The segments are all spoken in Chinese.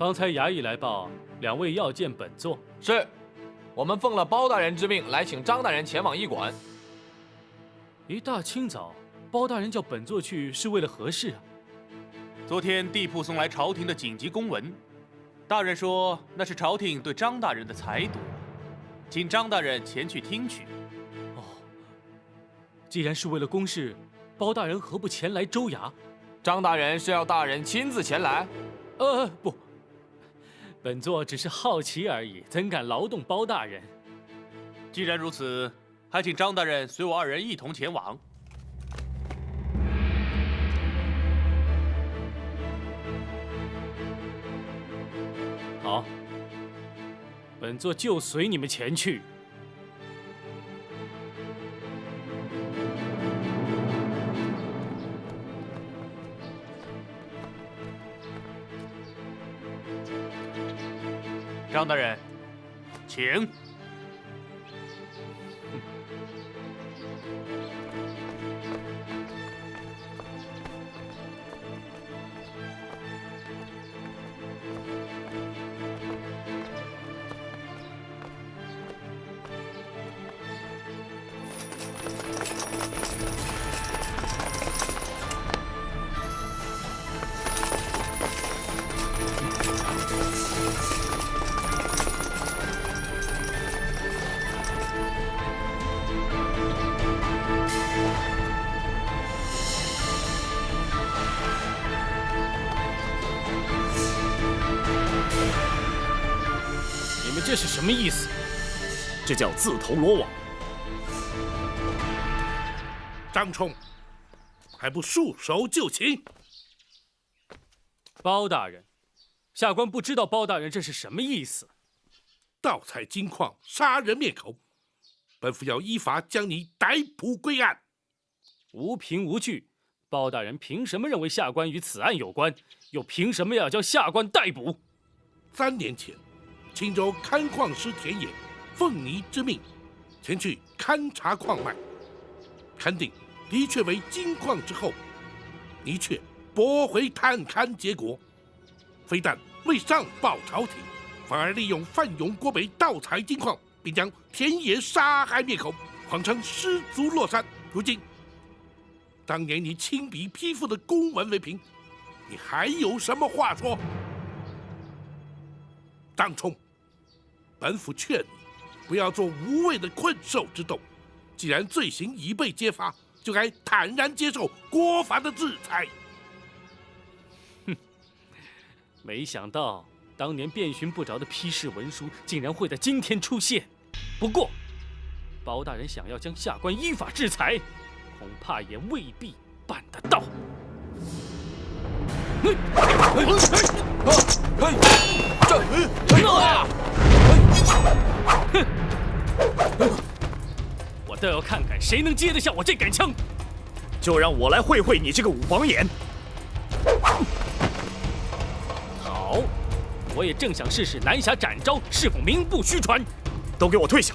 方才衙役来报，两位要见本座。是，我们奉了包大人之命来请张大人前往驿馆。一大清早，包大人叫本座去是为了何事啊？昨天地铺送来朝廷的紧急公文，大人说那是朝廷对张大人的裁夺，请张大人前去听取。哦，既然是为了公事，包大人何不前来州衙？张大人是要大人亲自前来？不，本座只是好奇而已，怎敢劳动包大人？既然如此，还请张大人随我二人一同前往。好，本座就随你们前去。张大人，请。你们这是什么意思？这叫自投罗网。张冲，还不束手就擒！包大人，下官不知道包大人这是什么意思。盗采金矿，杀人灭口，本府要依法将你逮捕归案。无凭无据，包大人凭什么认为下官与此案有关？又凭什么要将下官逮捕？3年前，青州勘矿师田野奉你之命前去勘察矿脉，勘定的确为金矿之后，你却驳回探勘结果，非但未上报朝廷，反而利用范永、郭北盗采金矿，并将田野杀害灭口，谎称失足落山。如今，当年你亲笔批复的公文为凭，你还有什么话说？张冲，本府劝你不要做无谓的困兽之斗。既然罪行已被揭发，就该坦然接受国法的制裁。没想到当年遍寻不着的批示文书，竟然会在今天出现。不过，包大人想要将下官依法制裁，恐怕也未必办得到。我倒要看看谁能接得下我这杆枪。就让我来会会你这个五黄眼。好，我也正想试试南侠展昭是否名不虚传。都给我退下！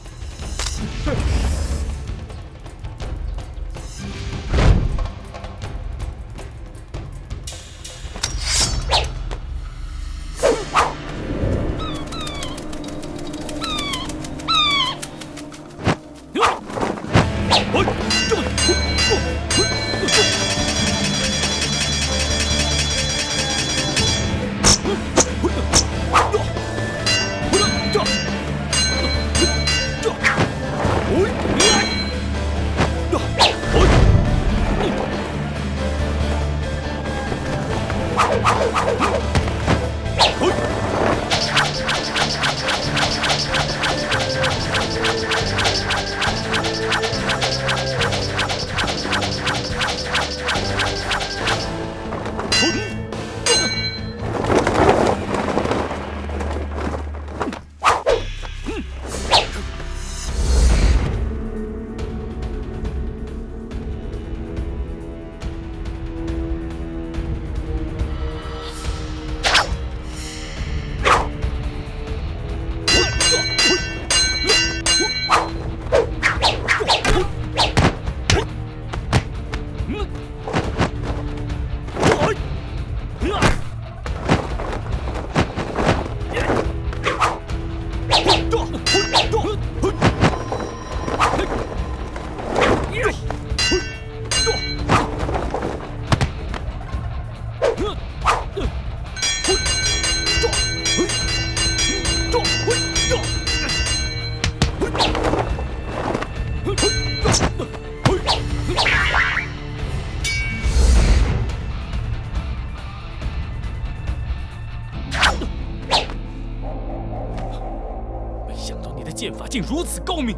剑法竟如此高明。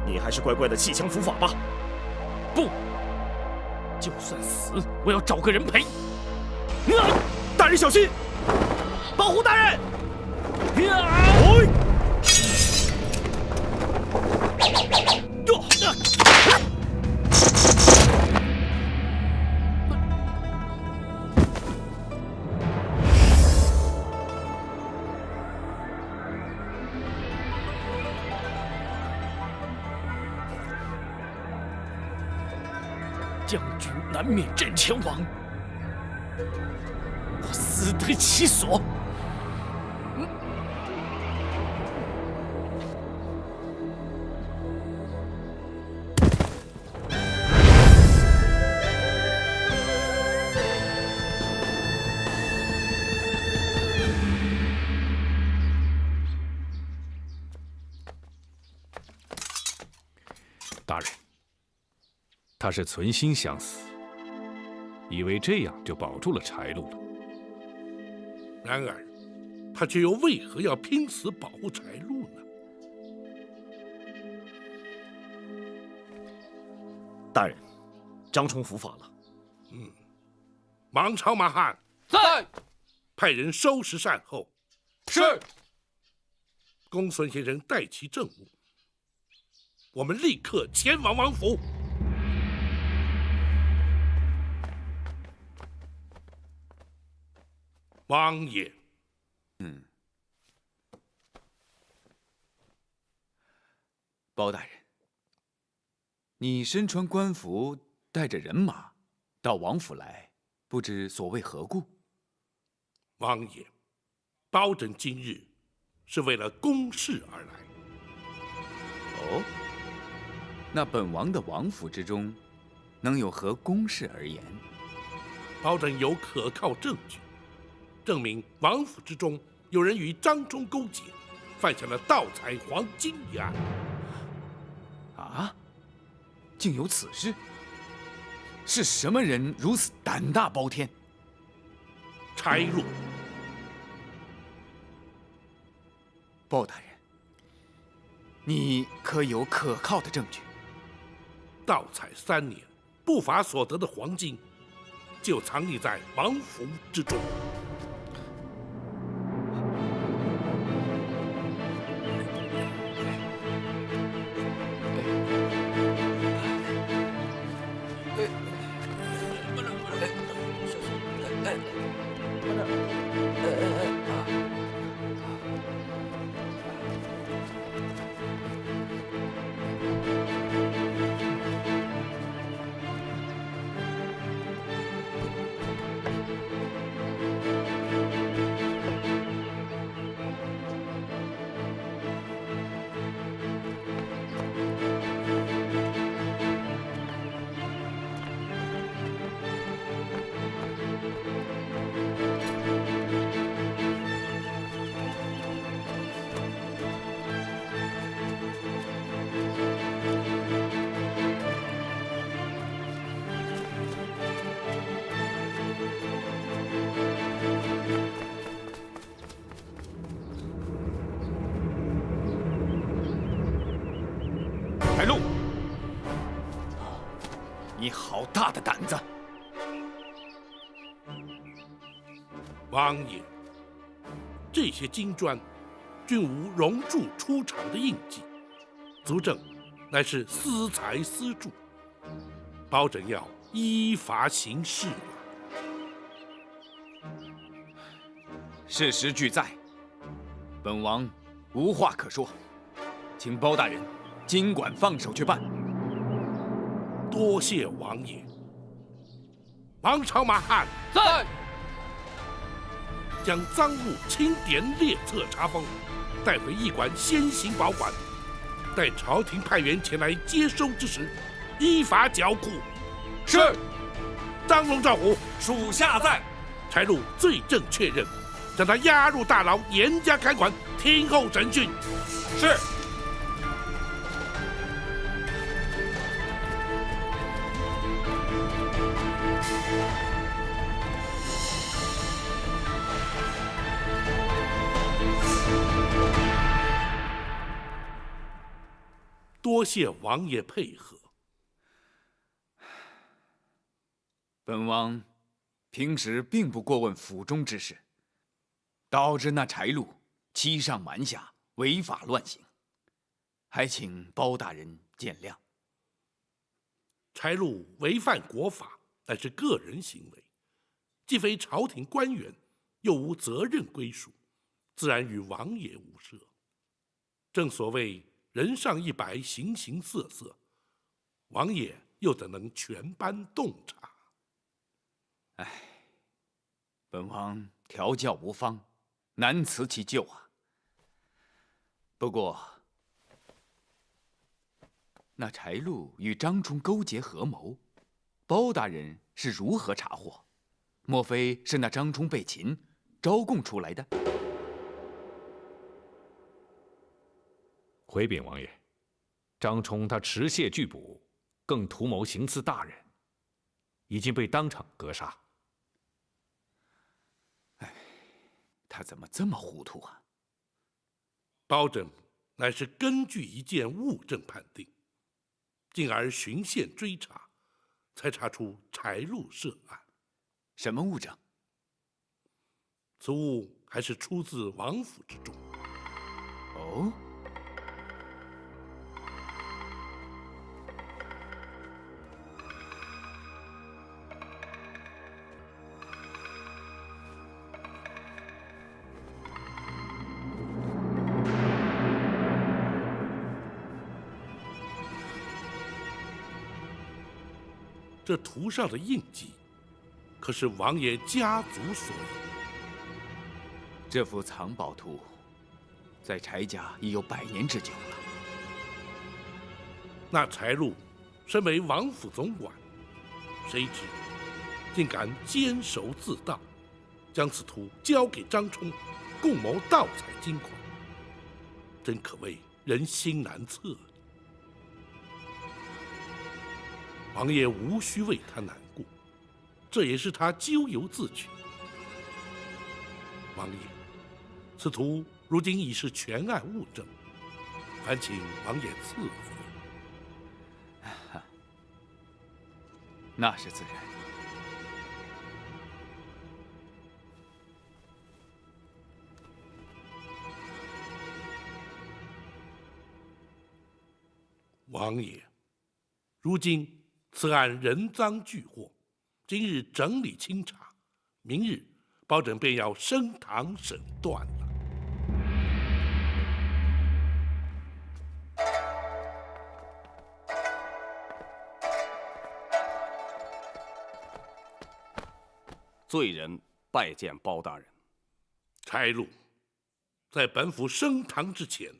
你还是乖乖的弃枪伏法吧。不，就算死，我要找个人陪。大人小心！保护大人！将军难免阵前亡，我死得其所。大人，他是存心想死，以为这样就保住了柴路了。然而，他却又为何要拼死保护柴路呢？大人，张冲伏法了。王朝马汉在，派人收拾善后。是。公孙先生带齐政务，我们立刻前往王府。王爷，包大人，你身穿官服，带着人马到王府来，不知所谓何故？王爷，包拯今日是为了公事而来。哦，那本王的王府之中，能有何公事而言？包拯有可靠证据，证明王府之中有人与张冲勾结，犯下了盗采黄金一案。啊，竟有此事？是什么人如此胆大包天？柴路。包大人，你可有可靠的证据？盗采3年，不法所得的黄金，就藏匿在王府之中。柴路，你好大的胆子！王爷，这些金砖均无熔铸出厂的印记，足证乃是私财私铸，包拯要依法行事了。事实俱在，本王无话可说，请包大人尽管放手去办。多谢王爷。王朝马汉在，将赃物清点列册查封，带回驿馆先行保管，待朝廷派员前来接收之时，依法缴库。是。张龙赵虎，属下在。柴路罪证确认，将他押入大牢，严加看管，听候审讯。是。多谢王爷配合。本王平时并不过问府中之事，导致那柴禄欺上瞒下，违法乱行，还请包大人见谅。柴禄违犯国法，乃是个人行为，既非朝廷官员，又无责任归属，自然与王爷无涉。正所谓人上一白，形形色色，王爷又怎能全班洞察？本王调教无方，难辞其咎啊。不过，那柴禄与张冲勾结合谋，包大人是如何查获？莫非是那张冲被擒，招供出来的？回禀王爷，张冲他持械拒捕，更图谋行刺大人，已经被当场格杀。他怎么这么糊涂啊？包拯乃是根据一件物证判定，进而循线追查，才查出柴禄涉案。什么物证？此物还是出自王府之中。哦，这图上的印记，可是王爷家族所有。这幅藏宝图，在柴家已有100年之久了。那柴禄身为王府总管，谁知竟敢监守自盗，将此图交给张冲，共谋盗采金矿，真可谓人心难测。王爷无需为他难过，这也是他咎由自取。王爷，此图如今已是全案物证，烦请王爷赐回。那是自然。王爷，如今此案人赃俱获，今日整理清查，明日包拯便要升堂审断了。罪人拜见包大人。柴禄，在本府升堂之前，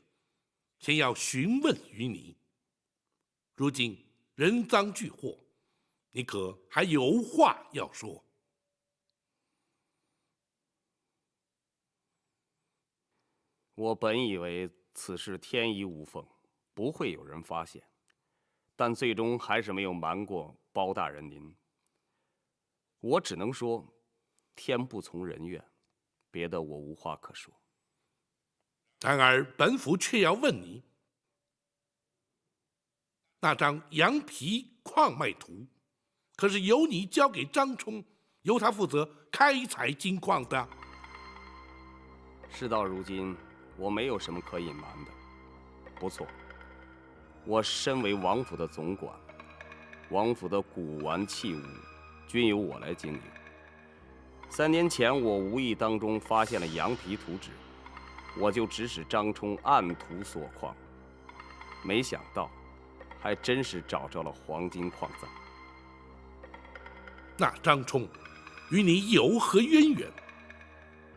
先要询问于你。如今人赃俱获，你可还有话要说？我本以为此事天衣无缝，不会有人发现，但最终还是没有瞒过包大人您。我只能说，天不从人愿，别的我无话可说。然而本府却要问你，那张羊皮矿脉图，可是由你交给张冲，由他负责开采金矿的？事到如今，我没有什么可隐瞒的。不错，我身为王府的总管，王府的古玩器物均由我来经营。3年前，我无意当中发现了羊皮图纸，我就指使张冲按图索矿，没想到还真是找着了黄金矿藏。那张冲与你有何渊源？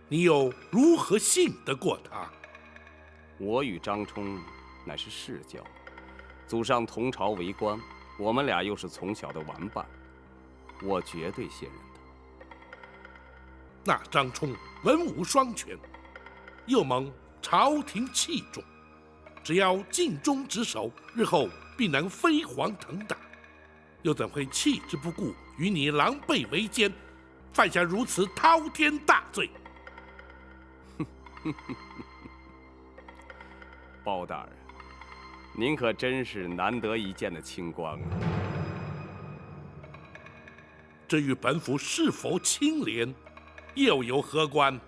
你又如何信得过他？我与张冲乃是世交，祖上同朝为官，我们俩又是从小的玩伴，我绝对信任他。那张冲文武双全，又蒙朝廷器重，只要尽忠职守，日后必能飞黄腾达，又怎会弃之不顾，与你狼狈为奸，犯下如此滔天大罪？包大人，您可真是难得一见的清官啊！这与本府是否清廉，又有何关？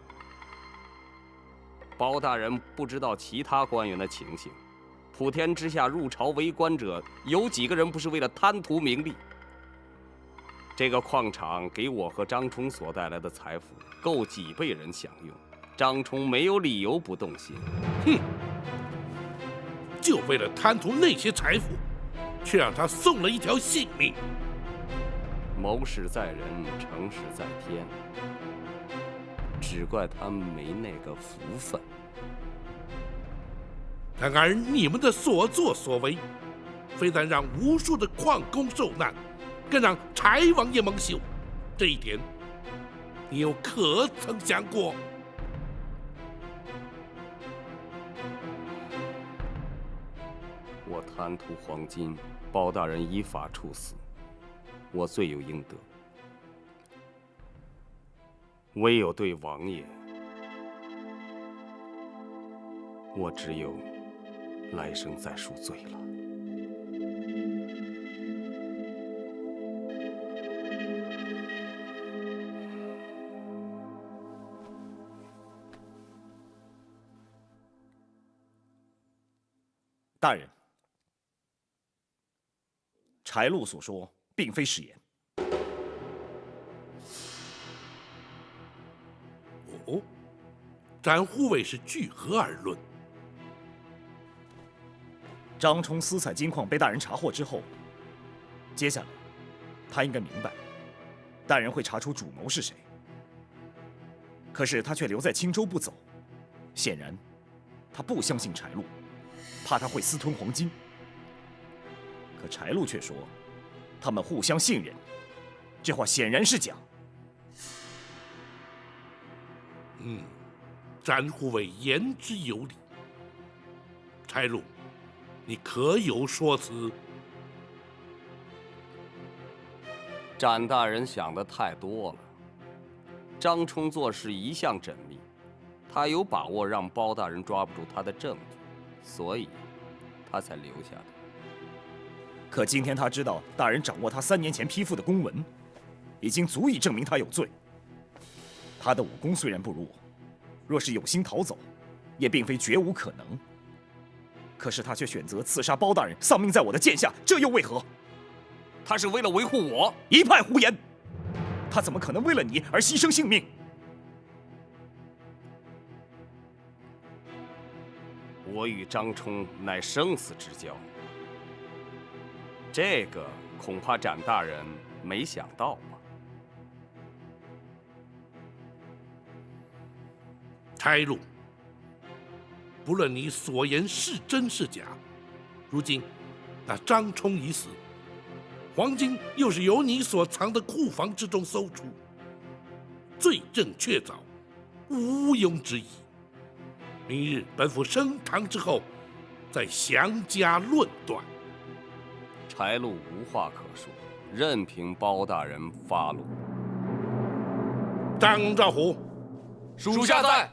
包大人不知道其他官员的情形，普天之下入朝为官者，有几个人不是为了贪图名利？这个矿场给我和张冲所带来的财富，够几辈人享用。张冲没有理由不动心。哼！就为了贪图那些财富，却让他送了一条性命。谋事在人，成事在天，只怪他没那个福分。然而你们的所作所为，非但让无数的矿工受难，更让柴王爷蒙羞。这一点，你又可曾想过？我贪图黄金，包大人依法处死，我罪有应得。唯有对王爷，我只有来生再赎罪了。大人，柴禄所说并非实言。哦，展护卫是据何而论？张冲私采金矿被大人查获之后，接下来他应该明白，大人会查出主谋是谁。可是他却留在青州不走，显然他不相信柴禄，怕他会私吞黄金。可柴禄却说，他们互相信任，这话显然是假。展护卫言之有理。柴禄，你可有说辞？展大人想的太多了。张冲做事一向缜密，他有把握让包大人抓不住他的证据，所以他才留下的。可今天他知道大人掌握他3年前批复的公文，已经足以证明他有罪。他的武功虽然不如我，若是有心逃走，也并非绝无可能。可是他却选择刺杀包大人，丧命在我的剑下，这又为何？他是为了维护我？一派胡言！他怎么可能为了你而牺牲性命？我与张冲乃生死之交，这个恐怕展大人没想到吧？柴禄，不论你所言是真是假，如今那张冲已死，黄金又是由你所藏的库房之中搜出，罪证确凿，毋庸置疑。明日本府升堂之后，再详加论断。柴禄无话可说，任凭包大人发落。张兆虎，属下在。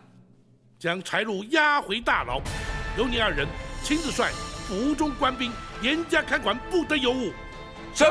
将柴禄押回大牢，由你2人亲自率府中官兵严加看管，不得有误。是。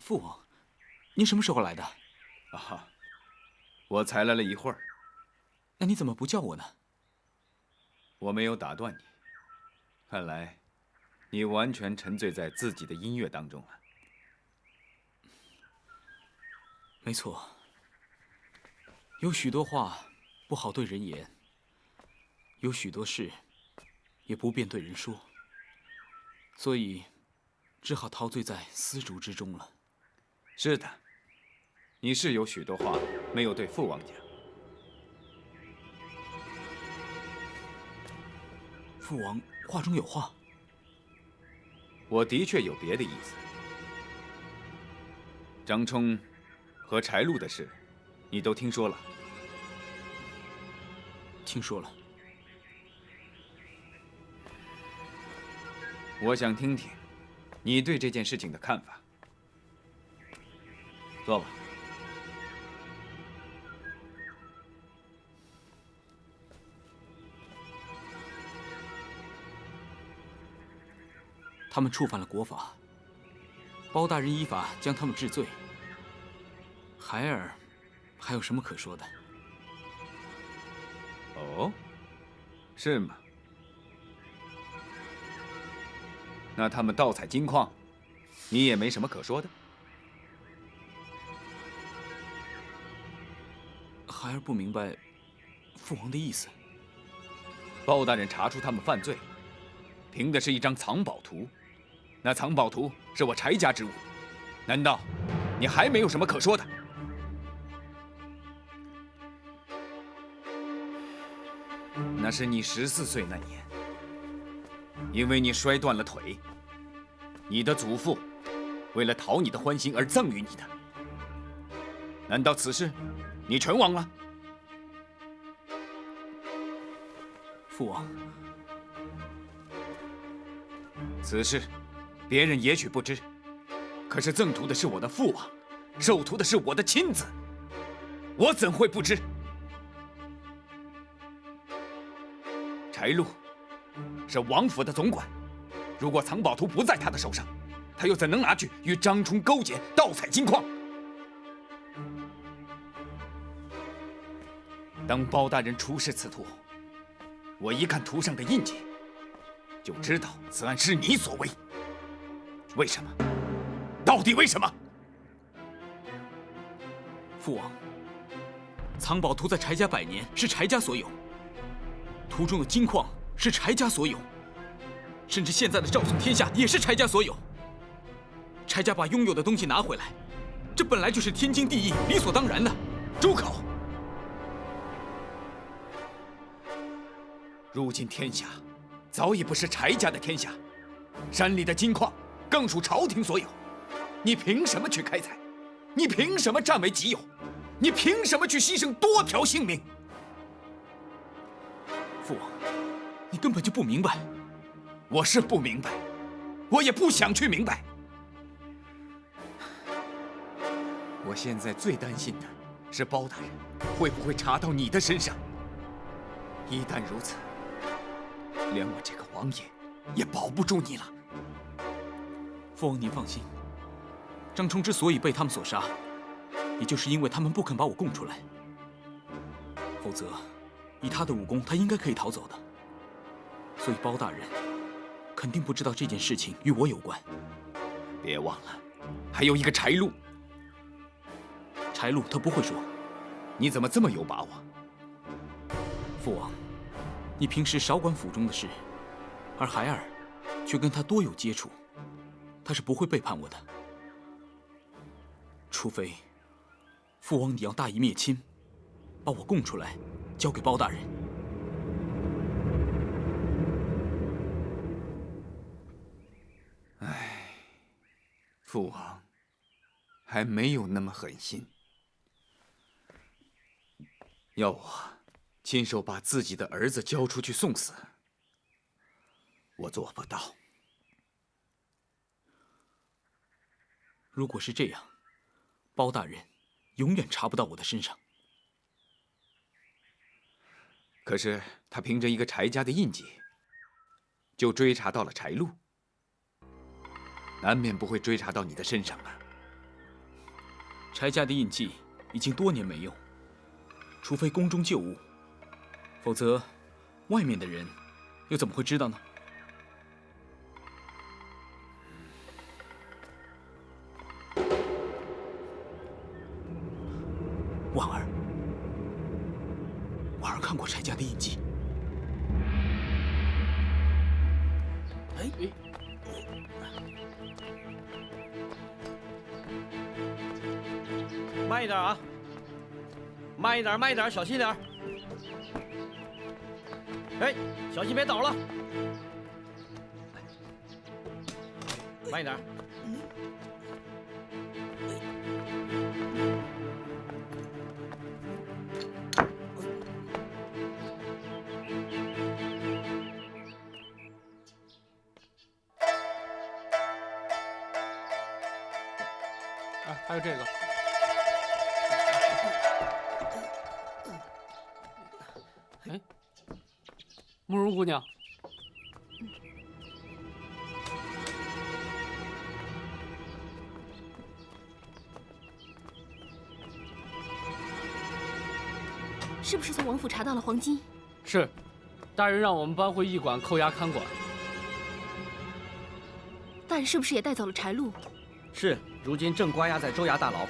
父王，您什么时候来的？啊，我才来了一会儿。那你怎么不叫我呢？我没有打断你，看来你完全沉醉在自己的音乐当中了。没错，有许多话不好对人言，有许多事也不便对人说，所以只好陶醉在丝竹之中了。是的，你是有许多话没有对父王讲。父王话中有话。我的确有别的意思。张冲和柴禄的事，你都听说了？听说了。我想听听你对这件事情的看法。坐吧。他们触犯了国法，包大人依法将他们治罪。孩儿还有什么可说的？哦，是吗？那他们盗采金矿，你也没什么可说的？孩儿不明白父王的意思。包大人查出他们犯罪，凭的是一张藏宝图。那藏宝图是我柴家之物，难道你还没有什么可说的？那是你14岁那年，因为你摔断了腿，你的祖父为了讨你的欢心而赠予你的。难道此事你全忘了？父王，此事别人也许不知，可是赠图的是我的父王，受图的是我的亲子，我怎会不知？柴禄是王府的总管，如果藏宝图不在他的手上，他又怎能拿去与张冲勾结盗采金矿？当包大人出示此图，我一看图上的印记，就知道此案是你所为。为什么？到底为什么？父王，藏宝图在柴家100年，是柴家所有。图中的金矿是柴家所有，甚至现在的赵宋天下也是柴家所有。柴家把拥有的东西拿回来，这本来就是天经地义、理所当然的。住口！如今天下早已不是柴家的天下，山里的金矿更属朝廷所有，你凭什么去开采？你凭什么占为己有？你凭什么去牺牲多条性命？父王，你根本就不明白。我是不明白，我也不想去明白。我现在最担心的是包大人会不会查到你的身上。一旦如此，连我这个王爷也保不住你了。父王，您放心，张冲之所以被他们所杀，也就是因为他们不肯把我供出来。否则，以他的武功，他应该可以逃走的。所以包大人肯定不知道这件事情与我有关。别忘了，还有一个柴禄。柴禄他不会说。你怎么这么有把握？父王，你平时少管府中的事，而孩儿却跟他多有接触，他是不会背叛我的。除非父王你要大义灭亲，把我供出来，交给包大人。唉，父王还没有那么狠心。要我亲手把自己的儿子交出去送死，我做不到。如果是这样，包大人永远查不到我的身上。可是他凭着一个柴家的印记，就追查到了柴禄，难免不会追查到你的身上啊。柴家的印记已经多年没用，除非宫中旧物，否则外面的人又怎么会知道呢？婉儿，婉儿看过柴家的印记。慢一点啊！慢一点，慢一点，小心点。哎，小心别倒了。慢一点。哎，还有这个。哎，慕容姑娘，是不是从王府查到了黄金？是，大人让我们搬回驿馆扣押看管。大人是不是也带走了柴禄？是，如今正关押在州衙大牢。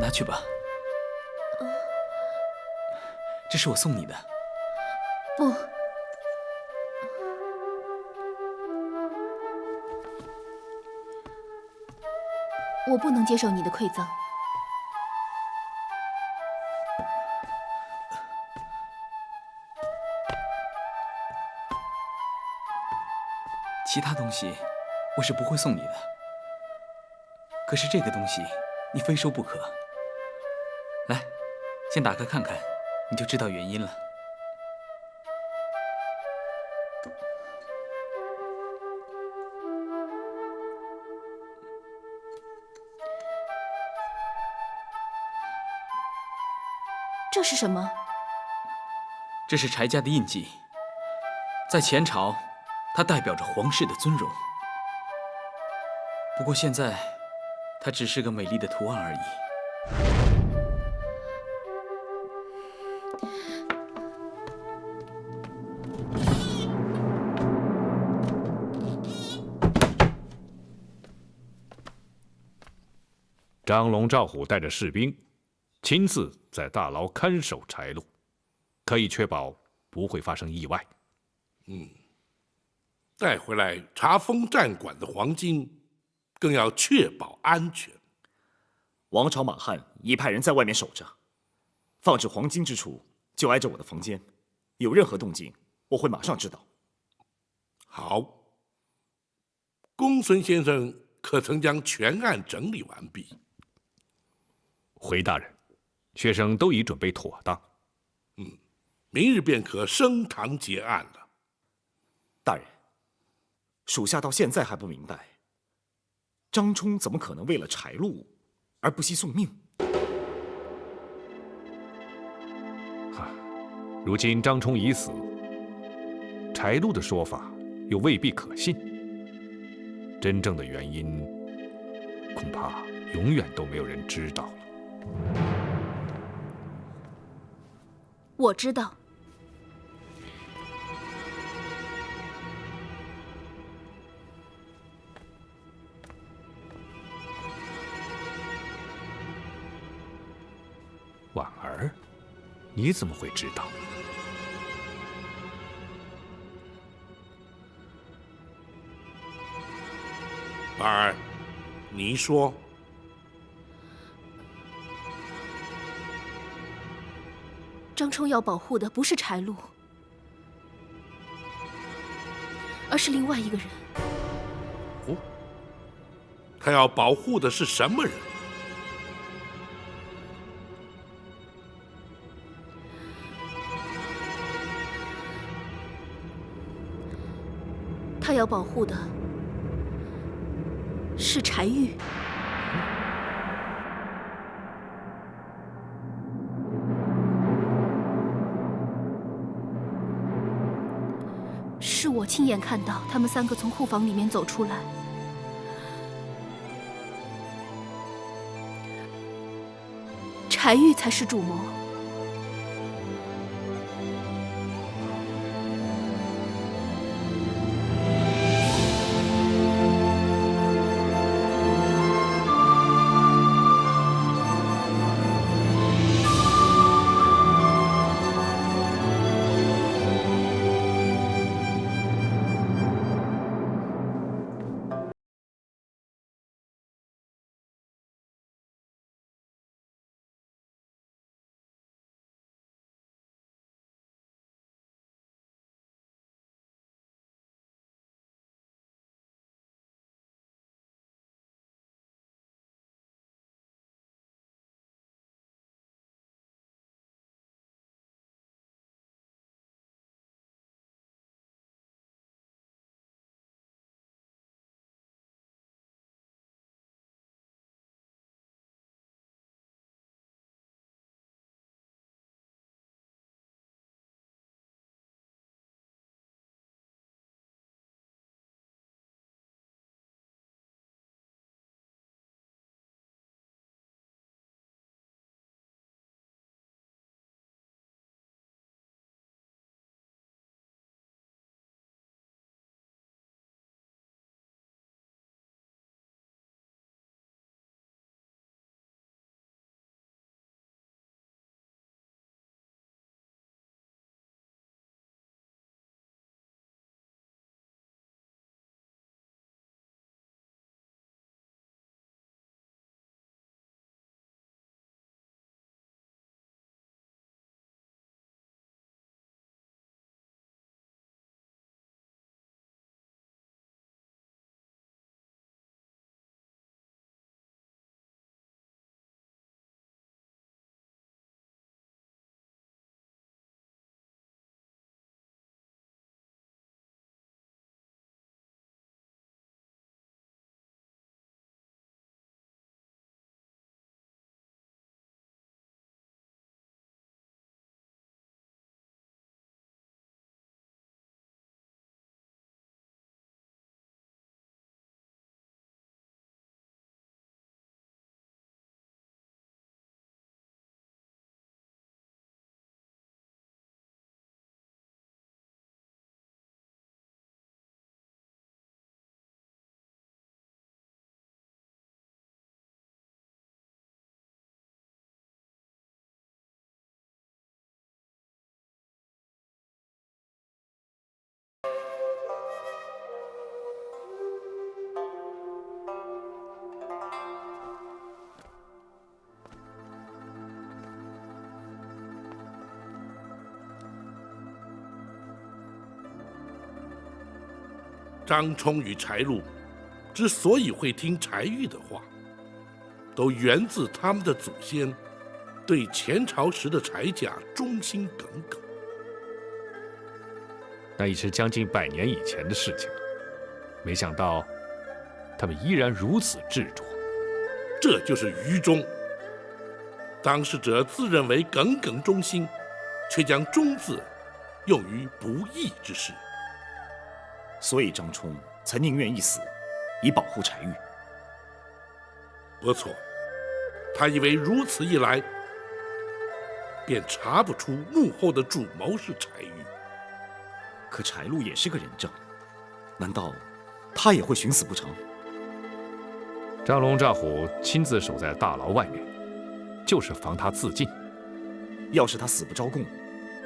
拿去吧。这是我送你的。不，我不能接受你的馈赠。其他东西我是不会送你的，可是这个东西你非收不可。来，先打开看看，你就知道原因了。这是什么？这是柴家的印记，在前朝，它代表着皇室的尊荣。不过现在，它只是个美丽的图案而已。张龙、赵虎带着士兵，亲自在大牢看守柴路，可以确保不会发生意外。带回来查封战馆的黄金，更要确保安全。王朝马汉已派人在外面守着，放置黄金之处就挨着我的房间，有任何动静，我会马上知道。好，公孙先生可曾将全案整理完毕？回大人，学生都已准备妥当。明日便可升堂结案了。大人，属下到现在还不明白，张冲怎么可能为了柴禄而不惜送命？如今张冲已死，柴禄的说法又未必可信，真正的原因恐怕永远都没有人知道了。我知道。婉儿，你怎么会知道？婉儿，你说。张冲要保护的不是柴禄，而是另外一个人。哦，他要保护的是什么人？他要保护的是柴玉。是我亲眼看到他们三个从库房里面走出来。柴玉才是主谋。张冲与柴禄之所以会听柴玉的话，都源自他们的祖先对前朝时的柴家忠心耿耿。那已是将近100年以前的事情了，没想到他们依然如此执着。这就是愚忠。当事者自认为耿耿忠心，却将忠字用于不义之事。所以张冲才宁愿一死，以保护柴玉。不错，他以为如此一来，便查不出幕后的主谋是柴玉。可柴禄也是个人证，难道他也会寻死不成？张龙赵虎亲自守在大牢外面，就是防他自尽。要是他死不招供，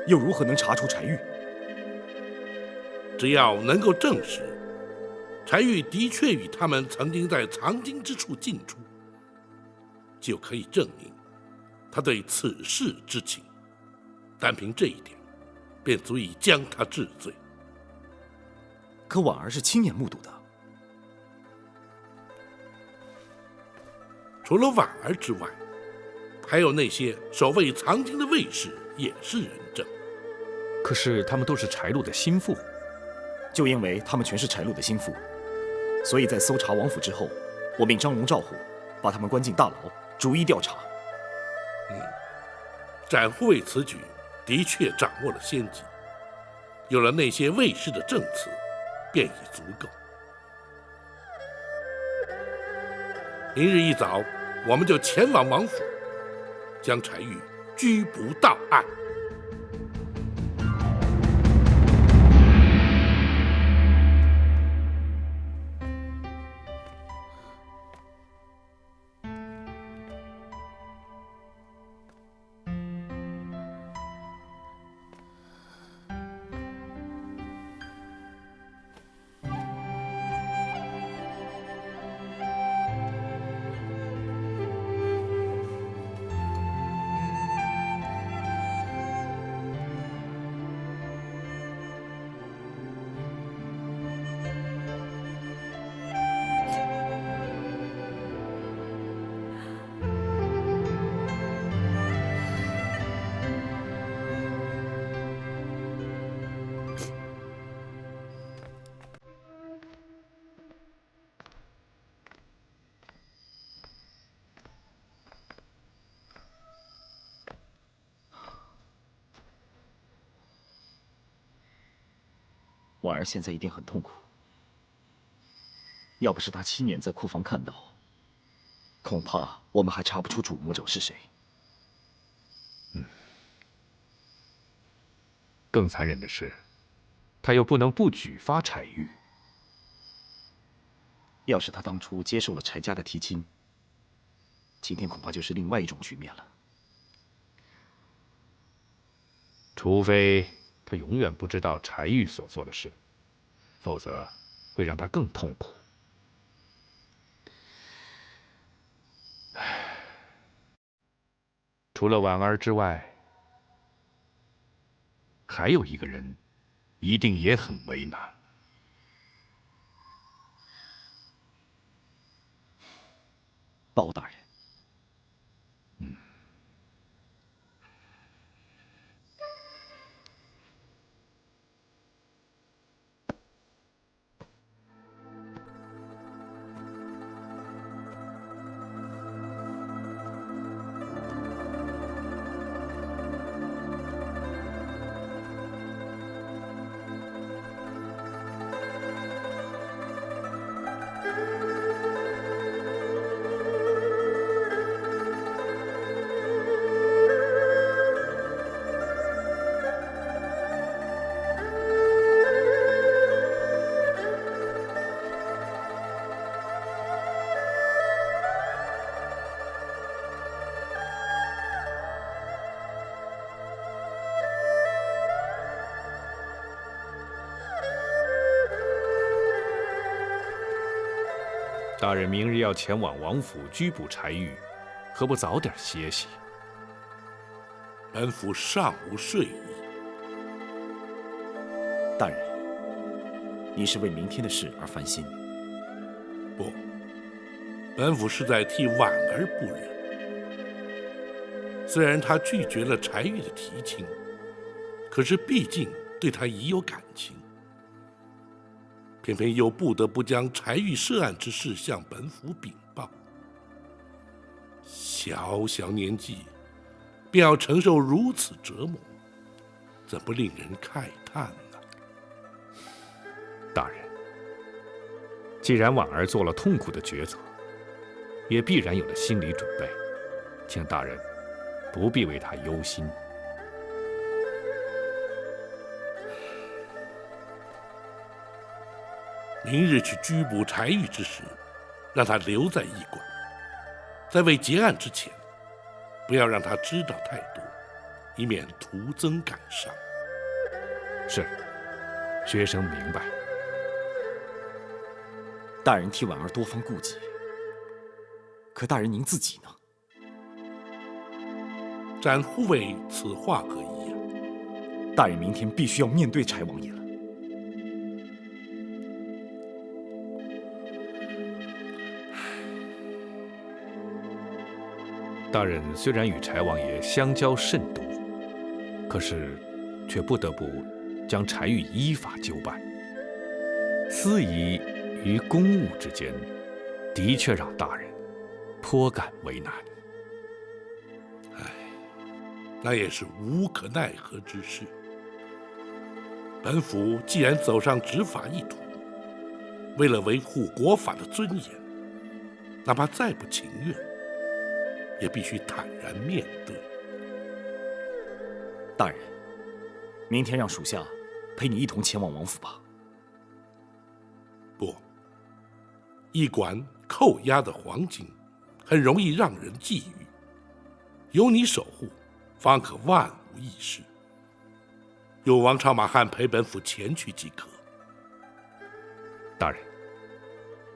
又如何能查出柴玉？只要能够证实柴玉的确与他们曾经在藏经之处进出，就可以证明他对此事知情。单凭这一点，便足以将他治罪。可婉儿是亲眼目睹的。除了婉儿之外，还有那些守卫藏经的卫士也是人证。可是他们都是柴禄的心腹。就因为他们全是柴禄的心腹，所以在搜查王府之后，我命张龙赵虎把他们关进大牢，逐一调查。展护卫此举的确掌握了先机，有了那些卫士的证词，便已足够。明日一早，我们就前往王府，将柴玉拘捕到案。婉儿现在一定很痛苦，要不是她亲眼在库房看到，恐怕我们还查不出主谋者是谁。更残忍的是，他又不能不举发柴玉。要是他当初接受了柴家的提亲，今天恐怕就是另外一种局面了。除非他永远不知道柴玉所做的事，否则会让他更痛苦。除了婉儿之外，还有一个人，一定也很为难。包大人。大人明日要前往王府拘捕柴玉，何不早点歇息？本府尚无睡意。大人，你是为明天的事而烦心。不，本府是在替婉儿不忍。虽然他拒绝了柴玉的提亲，可是毕竟对他已有感情，偏偏又不得不将柴玉涉案之事向本府禀报。小小年纪，便要承受如此折磨，怎不令人慨叹呢？大人，既然婉儿做了痛苦的抉择，也必然有了心理准备，请大人不必为她忧心。明日去拘捕柴玉之时，让他留在驿馆，在未结案之前，不要让他知道太多，以免徒增感伤。是，学生明白。大人替婉儿多方顾忌，可大人您自己呢？展护卫此话何意啊？大人明天必须要面对柴王爷了。大人虽然与柴王爷相交甚多，可是却不得不将柴玉依法纠办。司仪于公务之间，的确让大人颇感为难。那也是无可奈何之事。本府既然走上执法一途，为了维护国法的尊严，哪怕再不情愿，也必须坦然面对。大人，明天让属下陪你一同前往王府吧。不，驿馆扣押的黄金很容易让人觊觎，有你守护，方可万无一失。有王朝马汉陪本府前去即可。大人，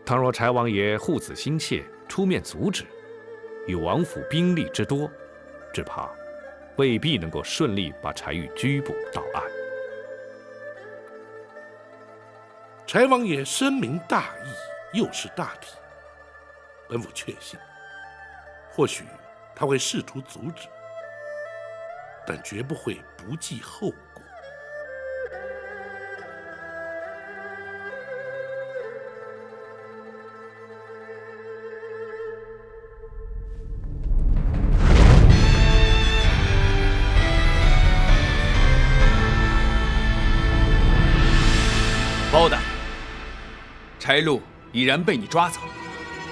倘若柴王爷护子心切，出面阻止，以王府兵力之多，只怕未必能够顺利把柴玉拘捕到案。柴王爷深明大义，又识大体，本府确信，或许他会试图阻止，但绝不会不计后果。包大人，柴禄已然被你抓走，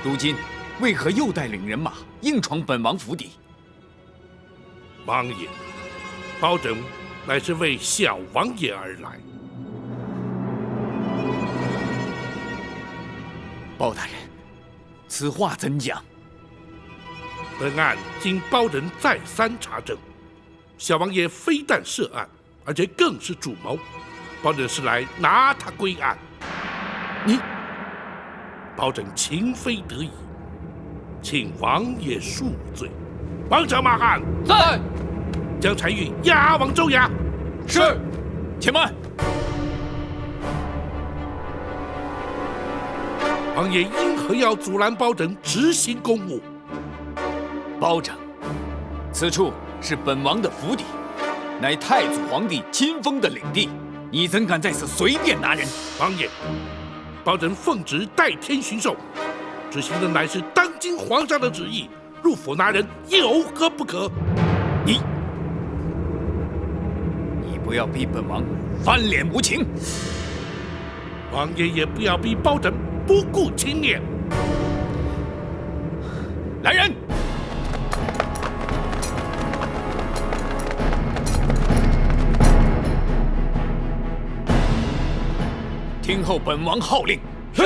如今为何又带领人马硬闯本王府邸？王爷，包拯乃是为小王爷而来。包大人，此话怎讲？本案经包拯再三查证，小王爷非但涉案，而且更是主谋。包拯是来拿他归案。你，包拯情非得已，请王爷恕罪。王朝马汉在，将柴玉押往州衙。是。且慢，王爷因何要阻拦包拯执行公务？包拯，此处是本王的府邸，乃太祖皇帝亲封的领地。你怎敢在此随便拿人？王爷，包拯奉旨代天巡狩，执行的乃是当今皇上的旨意，入府拿人有何不可？你不要逼本王翻脸无情，王爷也不要逼包拯不顾情面。来人！听候本王号令。是。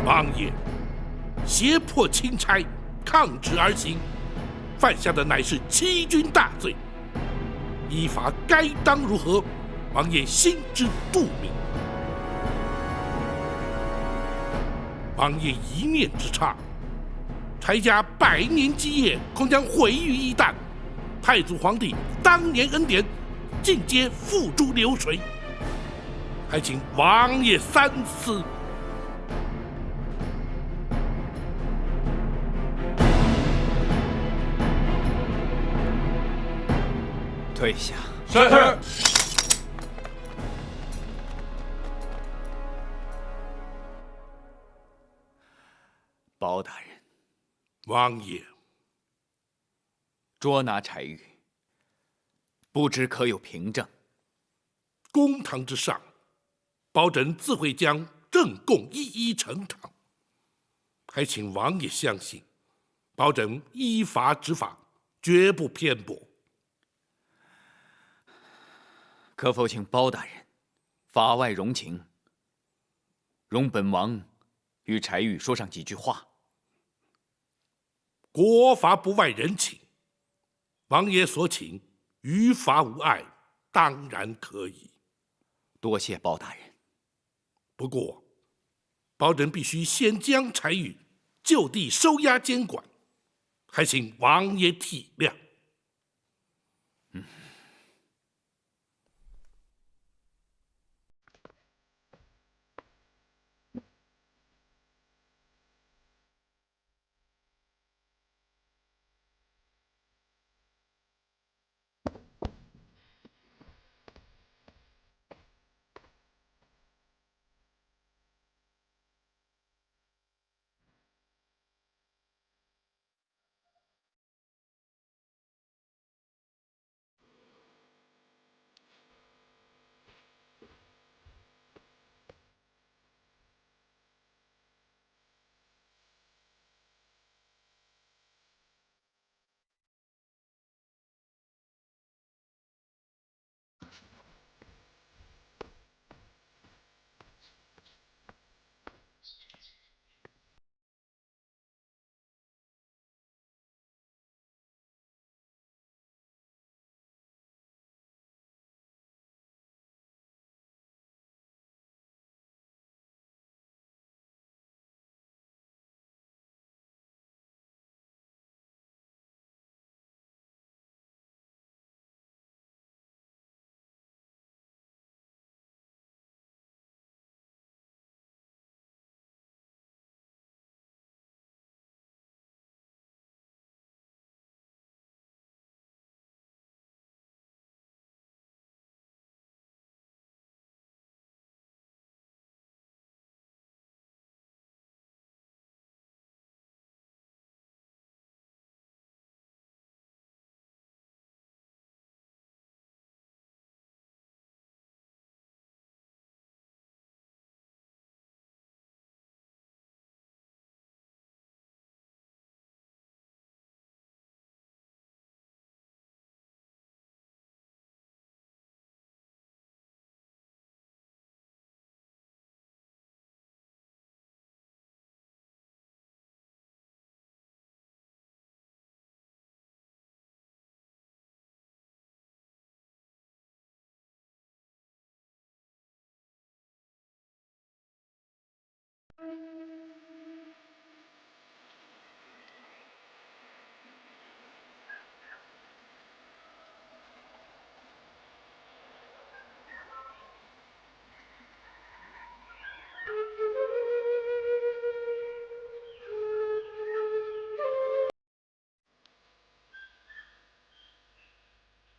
王爷，胁迫钦差，抗旨而行，犯下的乃是欺君大罪，依法该当如何？王爷心知肚明。王爷一念之差，柴家100年基业恐将毁于一旦，太祖皇帝当年恩典尽皆付诸流水，还请王爷三思。退下。是。包大人，王爷，捉拿柴玉，不知可有凭证？公堂之上，包拯自会将证供一一呈堂，还请王爷相信，包拯依法执法，绝不偏颇。可否请包大人法外容情，容本王与柴玉说上几句话？国法不外人情，王爷所请，于法无碍，当然可以。多谢包大人。不过，包拯必须先将柴玉就地收押监管，还请王爷体谅。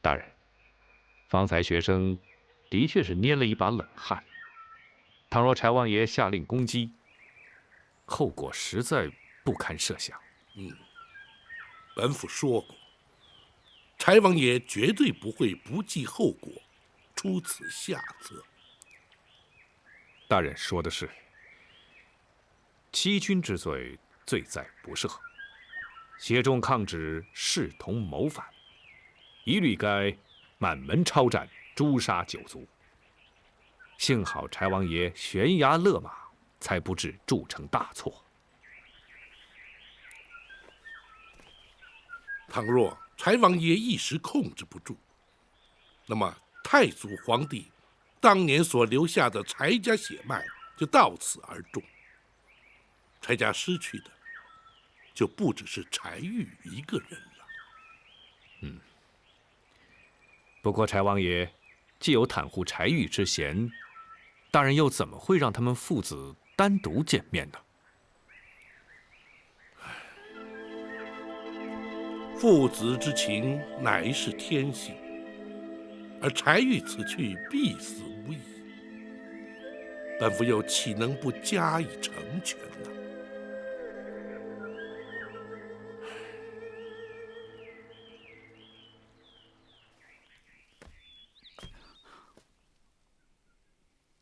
大人，方才学生的确是捏了一把冷汗。倘若柴王爷下令攻击，后果实在不堪设想。本府说过，柴王爷绝对不会不计后果，出此下策。大人说的是，欺君之罪，罪在不赦；协众抗旨，视同谋反，一律该满门抄斩，诛杀9族。幸好柴王爷悬崖勒马，才不致铸成大错。倘若柴王爷一时控制不住，那么太祖皇帝当年所留下的柴家血脉就到此而终。柴家失去的就不只是柴玉一个人了。不过柴王爷既有袒护柴玉之嫌，大人又怎么会让他们父子单独见面呢？父子之情乃是天性，而柴玉此去必死无疑，本府又岂能不加以成全呢？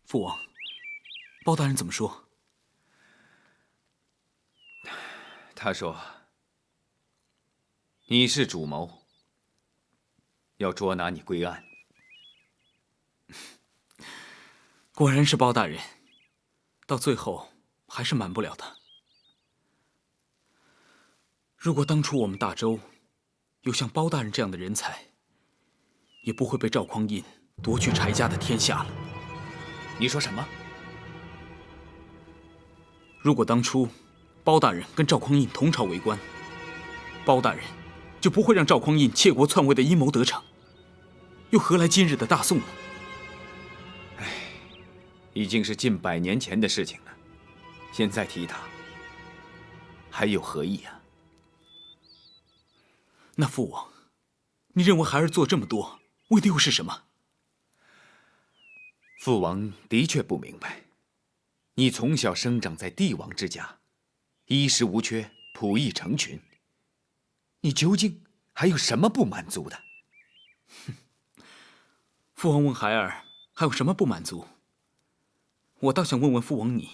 父王，包大人怎么说？他说：“你是主谋，要捉拿你归案。”果然是包大人，到最后还是瞒不了他。如果当初我们大周有像包大人这样的人才，也不会被赵匡胤夺去柴家的天下了。你说什么？如果当初包大人跟赵匡胤同朝为官，包大人就不会让赵匡胤窃国篡位的阴谋得逞，又何来今日的大宋呢？唉，已经是近100年前的事情了，现在提他，还有何意啊？那父王，你认为孩儿做这么多，为的又是什么？父王的确不明白，你从小生长在帝王之家，衣食无缺，仆役成群，你究竟还有什么不满足的？父王问孩儿还有什么不满足，我倒想问问父王你。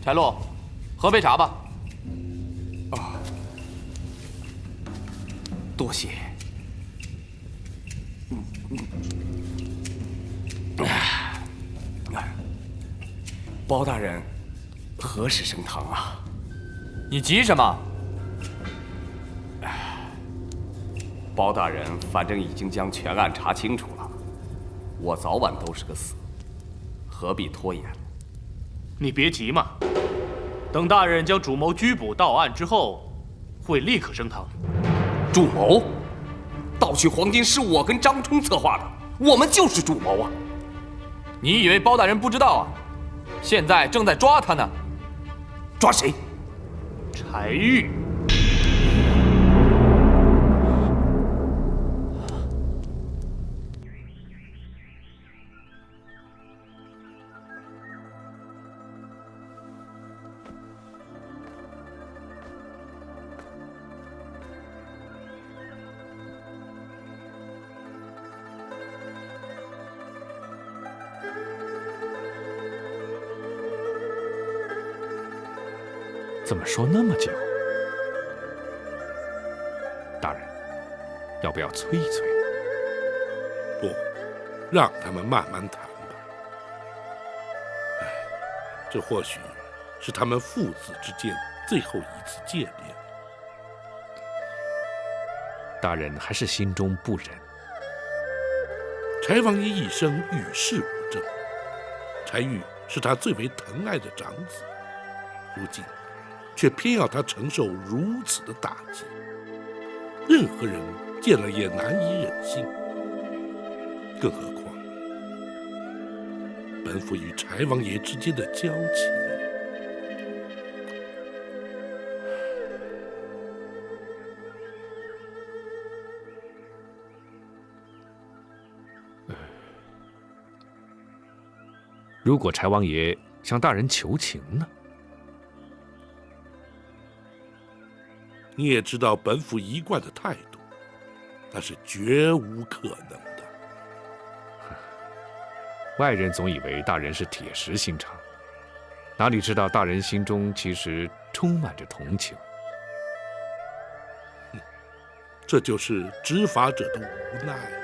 柴洛，喝杯茶吧。多谢。包大人，何时升堂啊？你急什么？包大人反正已经将全案查清楚了，我早晚都是个死，何必拖延？你别急嘛，等大人将主谋拘捕到案之后，会立刻升堂。主谋？盗取黄金是我跟张冲策划的，我们就是主谋啊！你以为包大人不知道啊？现在正在抓他呢。抓谁？柴玉。怎么说那么久？大人，要不要催一催？不，让他们慢慢谈吧。哎，这或许是他们父子之间最后一次见面。大人还是心中不忍。柴王爷一生与世无争，柴玉是他最为疼爱的长子，如今却偏要他承受如此的打击，任何人见了也难以忍心。更何况，本府与柴王爷之间的交情，如果柴王爷向大人求情呢？你也知道本府一贯的态度，那是绝无可能的。外人总以为大人是铁石心肠，哪里知道大人心中其实充满着同情。这就是执法者的无奈呀。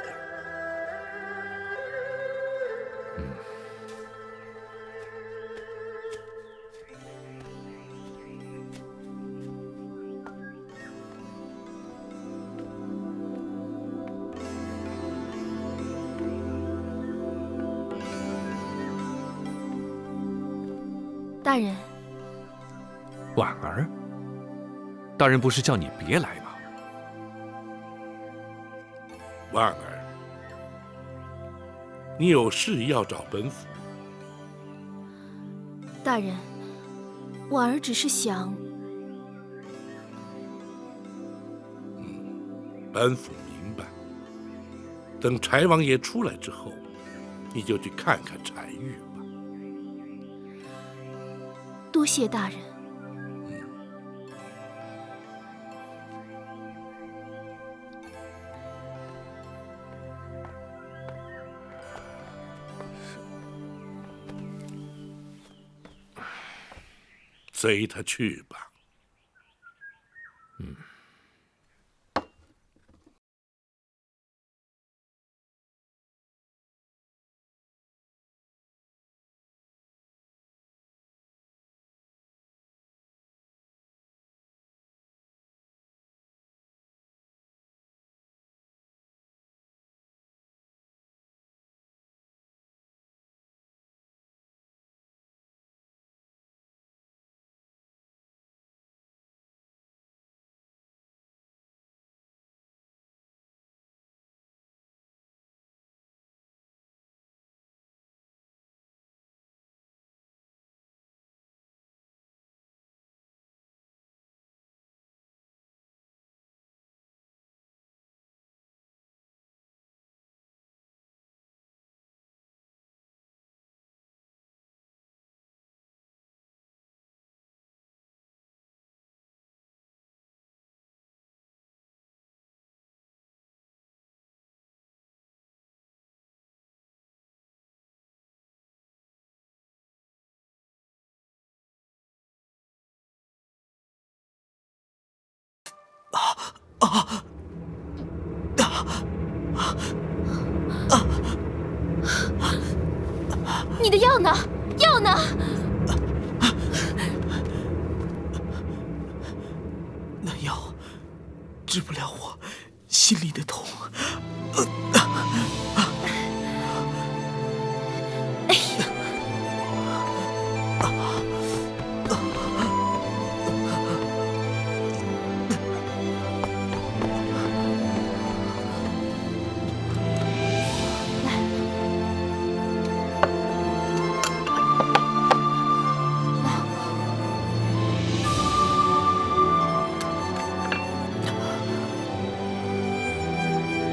大人，婉儿，大人不是叫你别来吗？婉儿，你有事要找本府？大人，婉儿只是想……本府明白。等柴王爷出来之后，你就去看看柴玉吧。多谢大人。随他去吧。你的药呢？药呢？那药治不了我心里的痛。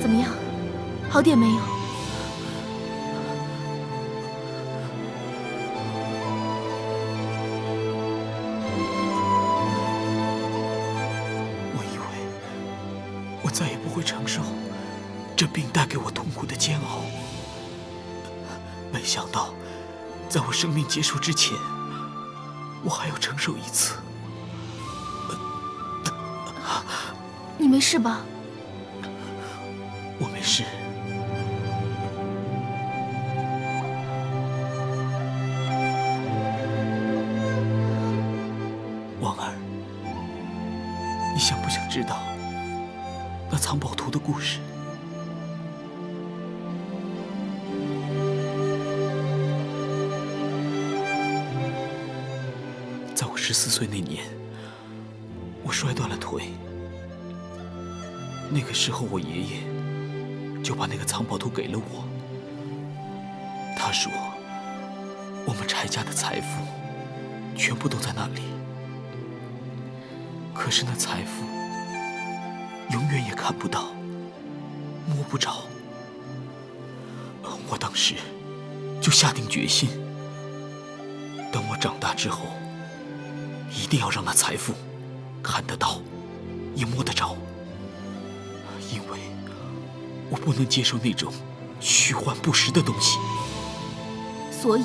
怎么样？好点没有？我以为我再也不会承受这病带给我痛苦的煎熬，没想到，在我生命结束之前，我还要承受一次。你没事吧？我没事。王儿，你想不想知道那藏宝图的故事？在我14岁那年，我摔断了腿。那个时候，我爷爷就把那个藏宝图给了我。他说，我们柴家的财富全部都在那里。可是那财富永远也看不到，摸不着。我当时就下定决心，等我长大之后，一定要让那财富看得到，也摸得着。因为我不能接受那种虚幻不实的东西。所以，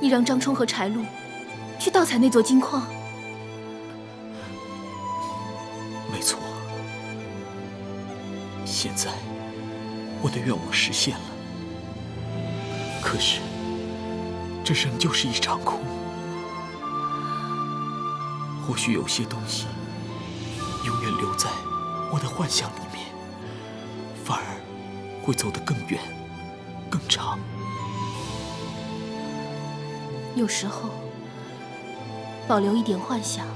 你让张冲和柴路去盗采那座金矿？没错。现在，我的愿望实现了。可是，这仍旧是一场空。或许有些东西永远留在我的幻想里面，反而会走得更远、更长。有时候，保留一点幻想，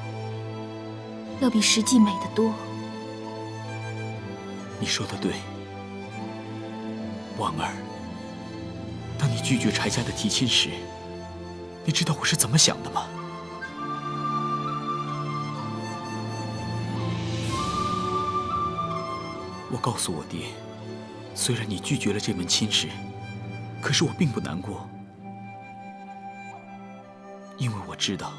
要比实际美得多。你说的对，婉儿。当你拒绝柴家的提亲时，你知道我是怎么想的吗？我告诉我爹，虽然你拒绝了这门亲事，可是我并不难过，因为我知道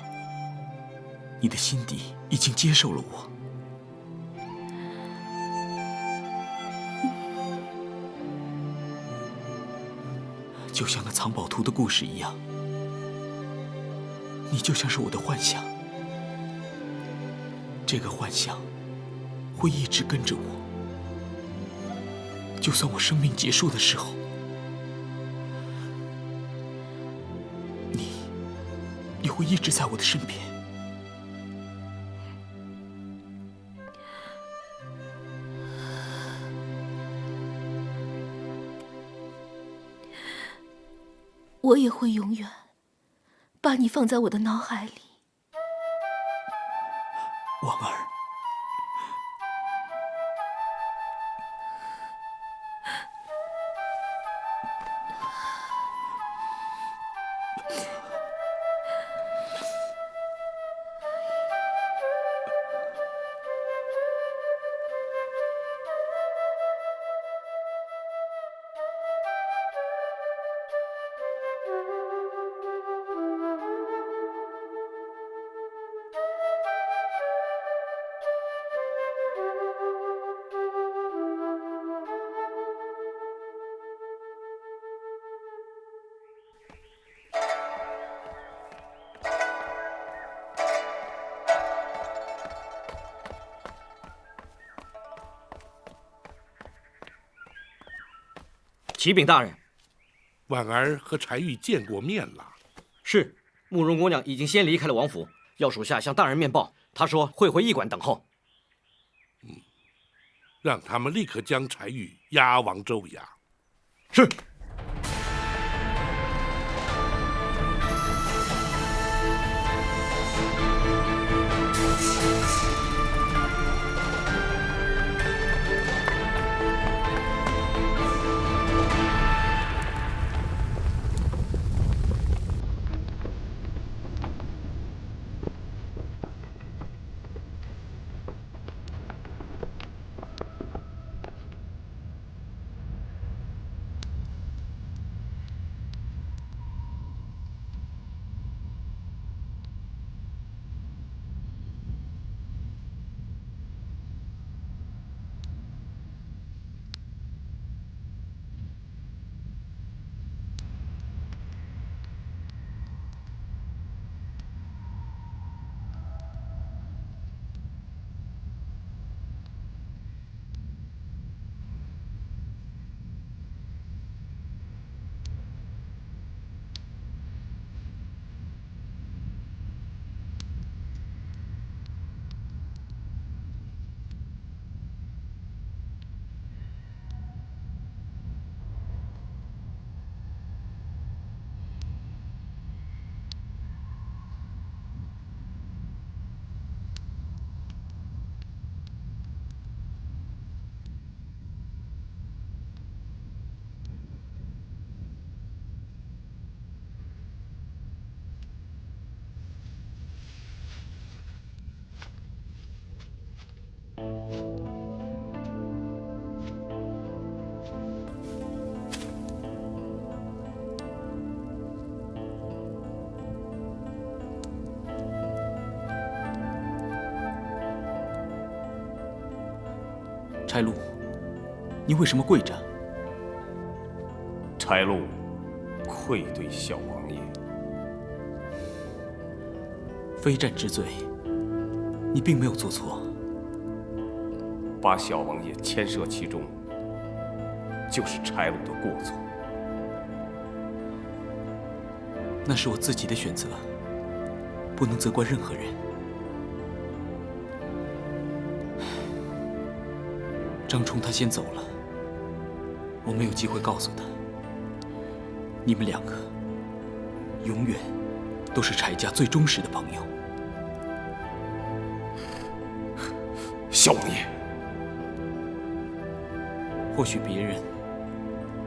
你的心底已经接受了我。就像那藏宝图的故事一样，你就像是我的幻想，这个幻想会一直跟着我。就算我生命结束的时候，你也会一直在我的身边。我也会永远把你放在我的脑海里。婉儿，启禀大人，婉儿和柴玉见过面了。是，慕容姑娘已经先离开了王府，要属下向大人面报。她说会回驿馆等候。让他们立刻将柴玉押往州衙。是。柴禄，你为什么跪着？柴禄愧对小王爷。非战之罪，你并没有做错。把小王爷牵涉其中，就是柴禄的过错。那是我自己的选择，不能责怪任何人。张冲他先走了，我没有机会告诉他。你们两个永远都是柴家最忠实的朋友。小王爷，或许别人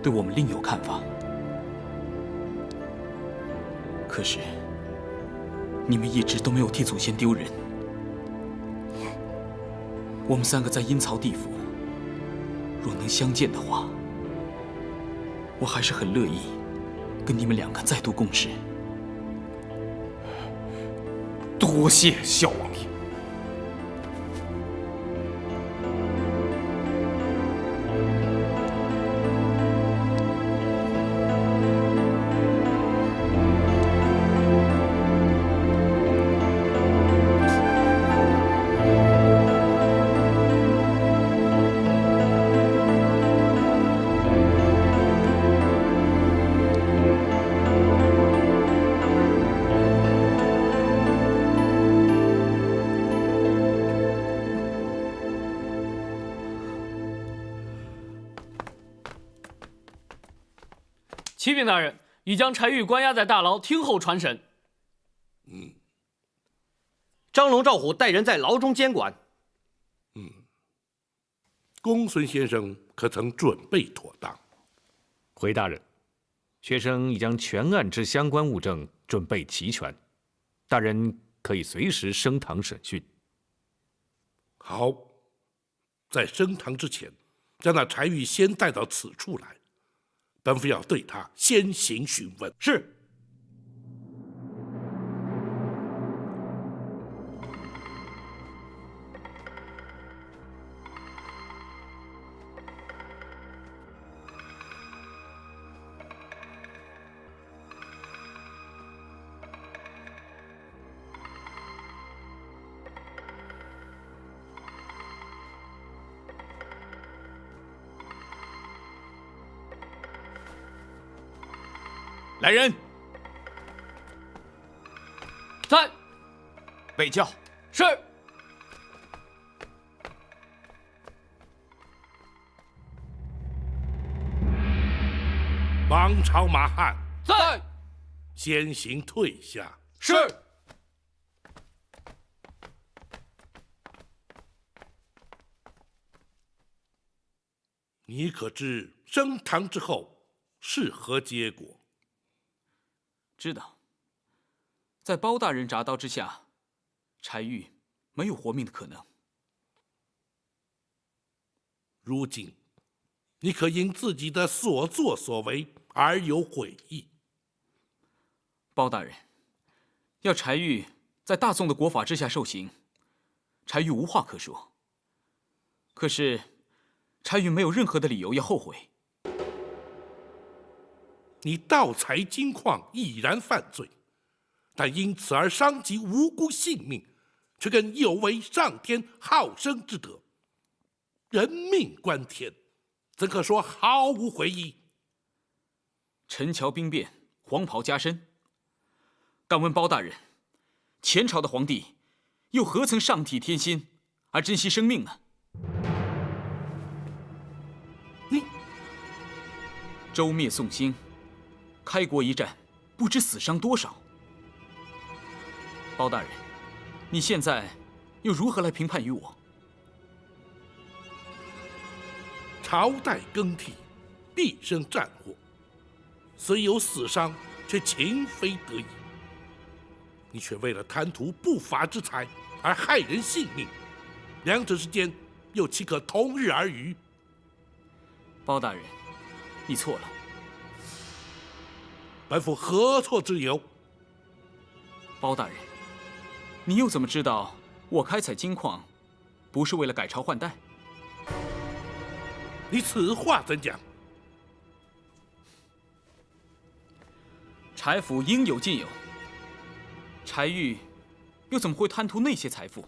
对我们另有看法，可是你们一直都没有替祖先丢人。我们三个在阴曹地府，若能相见的话，我还是很乐意跟你们两个再度共事。多谢小王爷。启禀大人，已将柴玉关押在大牢，听候传审。张龙、赵虎带人在牢中监管。公孙先生可曾准备妥当？回大人，学生已将全案之相关物证准备齐全，大人可以随时升堂审讯。好，在升堂之前，将那柴玉先带到此处来，本府要对他先行询问。是。来人，在。备轿。是。王朝马汉在。先行退下。是。你可知升堂之后是何结果？知道。在包大人铡刀之下，柴玉没有活命的可能。如今，你可因自己的所作所为而有悔意？包大人，要柴玉在大宋的国法之下受刑，柴玉无话可说。可是，柴玉没有任何的理由要后悔。你盗采金矿已然犯罪，但因此而伤及无辜性命，却更有违上天好生之德。人命关天，怎可说毫无悔意？陈桥兵变，黄袍加身。敢问包大人，前朝的皇帝又何曾上体天心而珍惜生命呢？你周灭宋兴，开国一战，不知死伤多少。包大人，你现在又如何来评判于我？朝代更替，必生战祸，虽有死伤，却情非得已。你却为了贪图不法之财而害人性命，两者之间又岂可同日而语？包大人，你错了。本府何错之有？包大人，你又怎么知道我开采金矿不是为了改朝换代？你此话怎讲？柴府应有尽有，柴玉又怎么会贪图那些财富？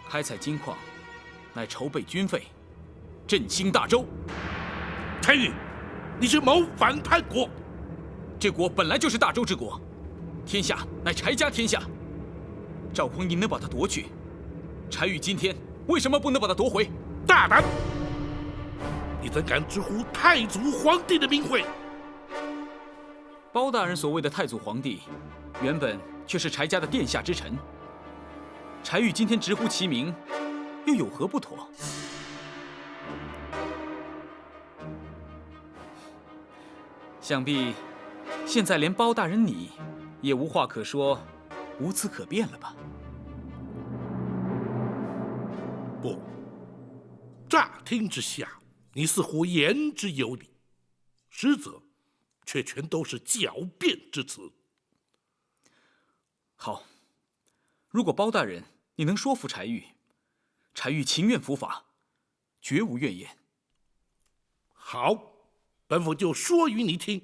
开采金矿，乃筹备军费，振兴大周。柴玉，你是谋反叛国！这国本来就是大周之国，天下乃柴家天下。赵匡胤能把它夺去，柴玉今天为什么不能把它夺回？大胆！你怎敢直呼太祖皇帝的名讳？包大人所谓的太祖皇帝，原本却是柴家的殿下之臣。柴玉今天直呼其名，又有何不妥？想必现在连包大人你也无话可说，无词可辩了吧？不，乍听之下，你似乎言之有理，实则却全都是狡辩之词。好，如果包大人你能说服柴玉，柴玉情愿伏法，绝无怨言。好，本府就说与你听。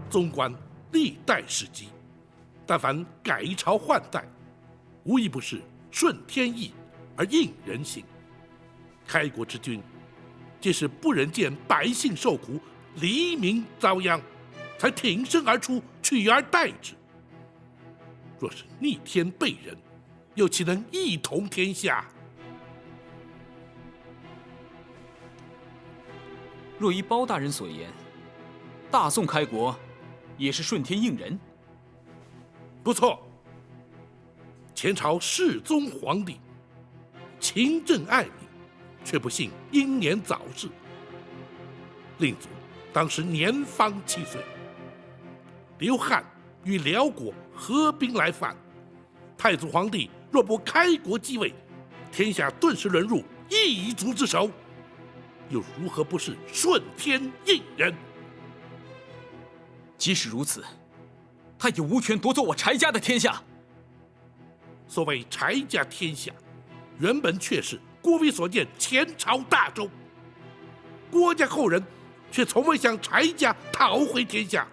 纵观历代史籍，但凡改朝换代，无一不是顺天意而应人心。开国之君，皆是不忍见百姓受苦，黎民遭殃，才挺身而出，取而代之。若是逆天背人，又岂能一统天下？若依包大人所言，大宋开国也是顺天应人。不错，前朝世宗皇帝勤政爱民，却不幸英年早逝。令祖当时年方7岁，刘汉与辽国合兵来犯，太祖皇帝若不开国继位，天下顿时沦入异族之手，又如何不是顺天应人？即使如此，他也无权夺走我柴家的天下。所谓柴家天下，原本却是郭威所建前朝大周，郭家后人却从未向柴家讨回天下。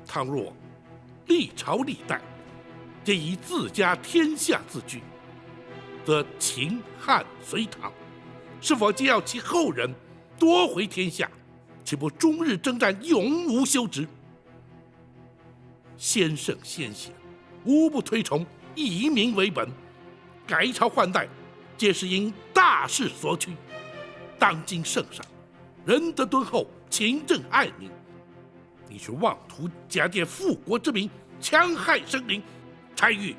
倘若历朝历代皆以自家天下自居，则秦汉隋唐是否皆要其后人夺回天下，岂不终日征战，永无休止？先圣先贤，无不推崇以民为本，改朝换代，皆是因大势所趋。当今圣上，仁德敦厚，勤政爱民，你却妄图假借复国之名，戕害生灵。柴玉，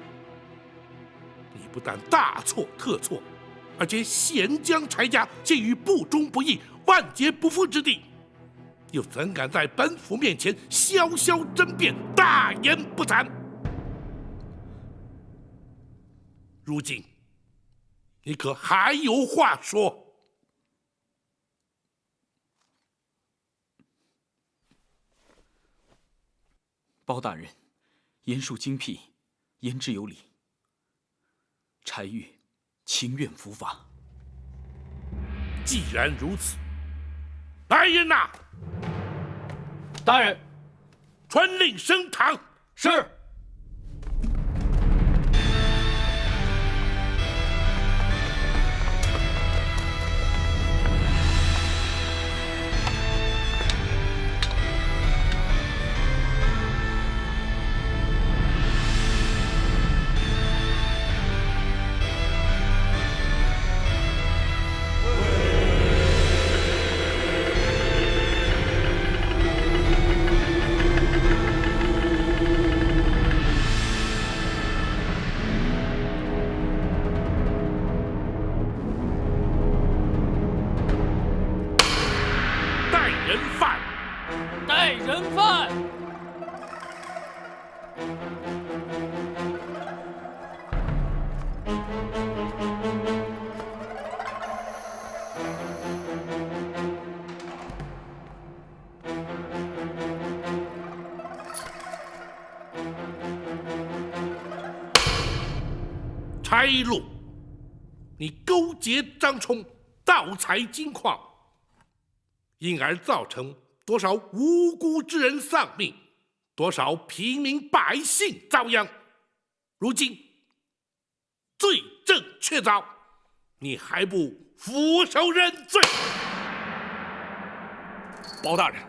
你不但大错特错，而且险将柴家陷于不忠不义、万劫不复之地，又怎敢在本府面前潇潇争辩、大言不惭？如今，你可还有话说？包大人，言述精辟，言之有理。柴玉情愿伏法。既然如此，来人呐！大人，传令升堂。是。带人犯。柴禄，你勾结张冲，盗采金矿，因而造成多少无辜之人丧命，多少平民百姓遭殃。如今罪证确凿，你还不俯首认罪？包大人，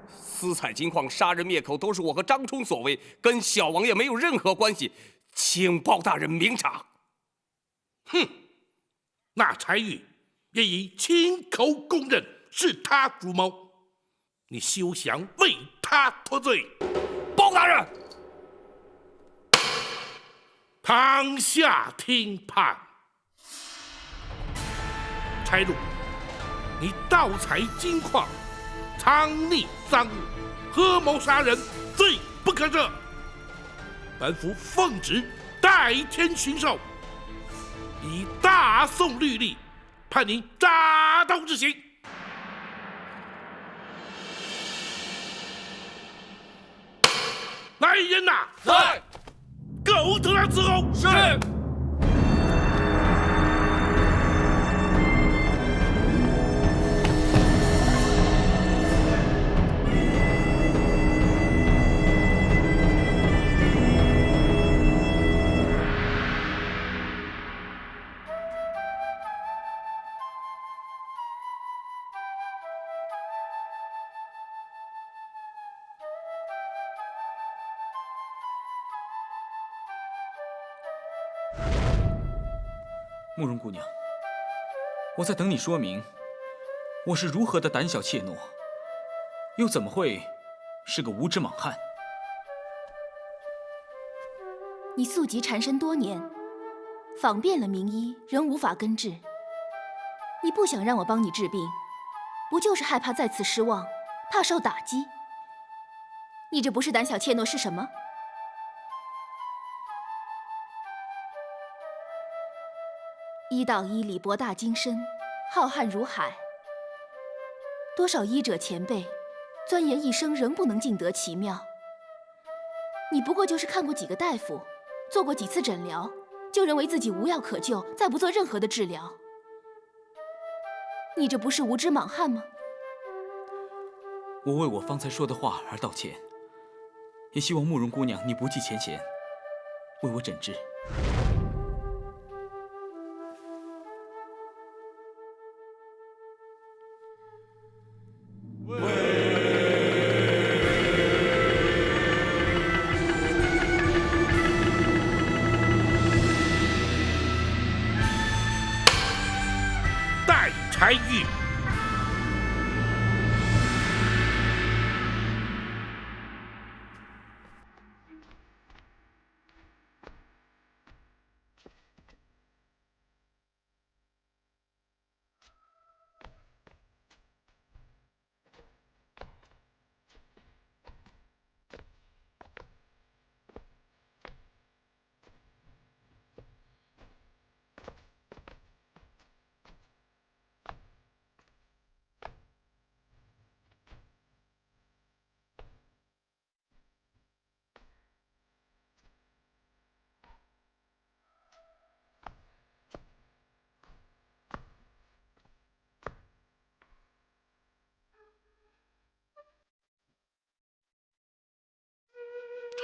私采金矿、杀人灭口都是我和张冲所为，跟小王爷没有任何关系，请包大人明察。哼，那柴玉也已亲口供认是他主谋，你休想为他脱罪。包大人，堂下听判。柴禄，你盗采金矿，藏匿赃物，合谋杀人，罪不可赦。本府奉旨代天巡狩，以大宋律例判你铡刀之刑。来人呐！在。狗头上伺候。是。慕容姑娘，我在等你说明，我是如何的胆小怯懦，又怎么会是个无知莽汉？你宿疾缠身多年，访遍了名医，仍无法根治。你不想让我帮你治病，不就是害怕再次失望，怕受打击？你这不是胆小怯懦是什么？医道医理博大精深，浩瀚如海。多少医者前辈，钻研一生仍不能尽得其妙。你不过就是看过几个大夫，做过几次诊疗，就认为自己无药可救，再不做任何的治疗。你这不是无知莽汉吗？我为我方才说的话而道歉，也希望慕容姑娘你不计前嫌，为我诊治。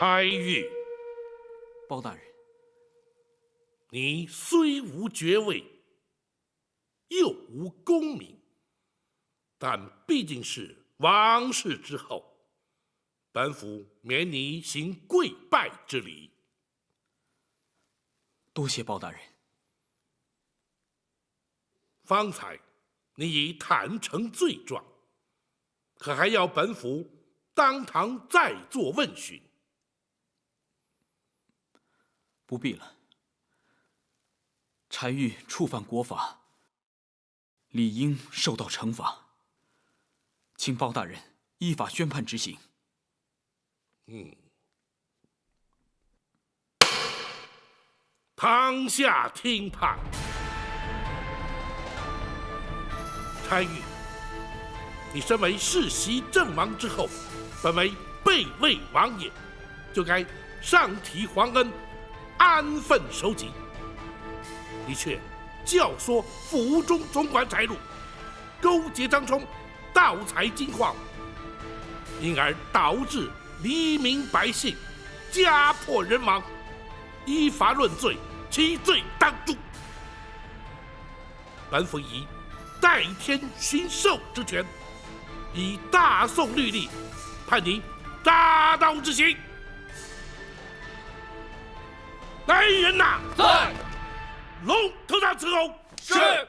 柴玉，包大人，你虽无爵位，又无功名，但毕竟是王室之后，本府免你行跪拜之礼。多谢包大人。方才你已坦诚罪状，可还要本府当堂再做问询？不必了。柴玉触犯国法，理应受到惩罚，请包大人依法宣判执行。堂下听判。柴玉，你身为世袭阵亡之后，本为备位王爷，就该上提皇恩，安分守己。你却教唆府中总管柴禄勾结张冲，盗采金矿，因而导致黎民百姓家破人亡，依法论罪，其罪当诛。本府以代天巡狩之权，以大宋律例判你大刀之刑。来人呐！在。龙头上伺候。是。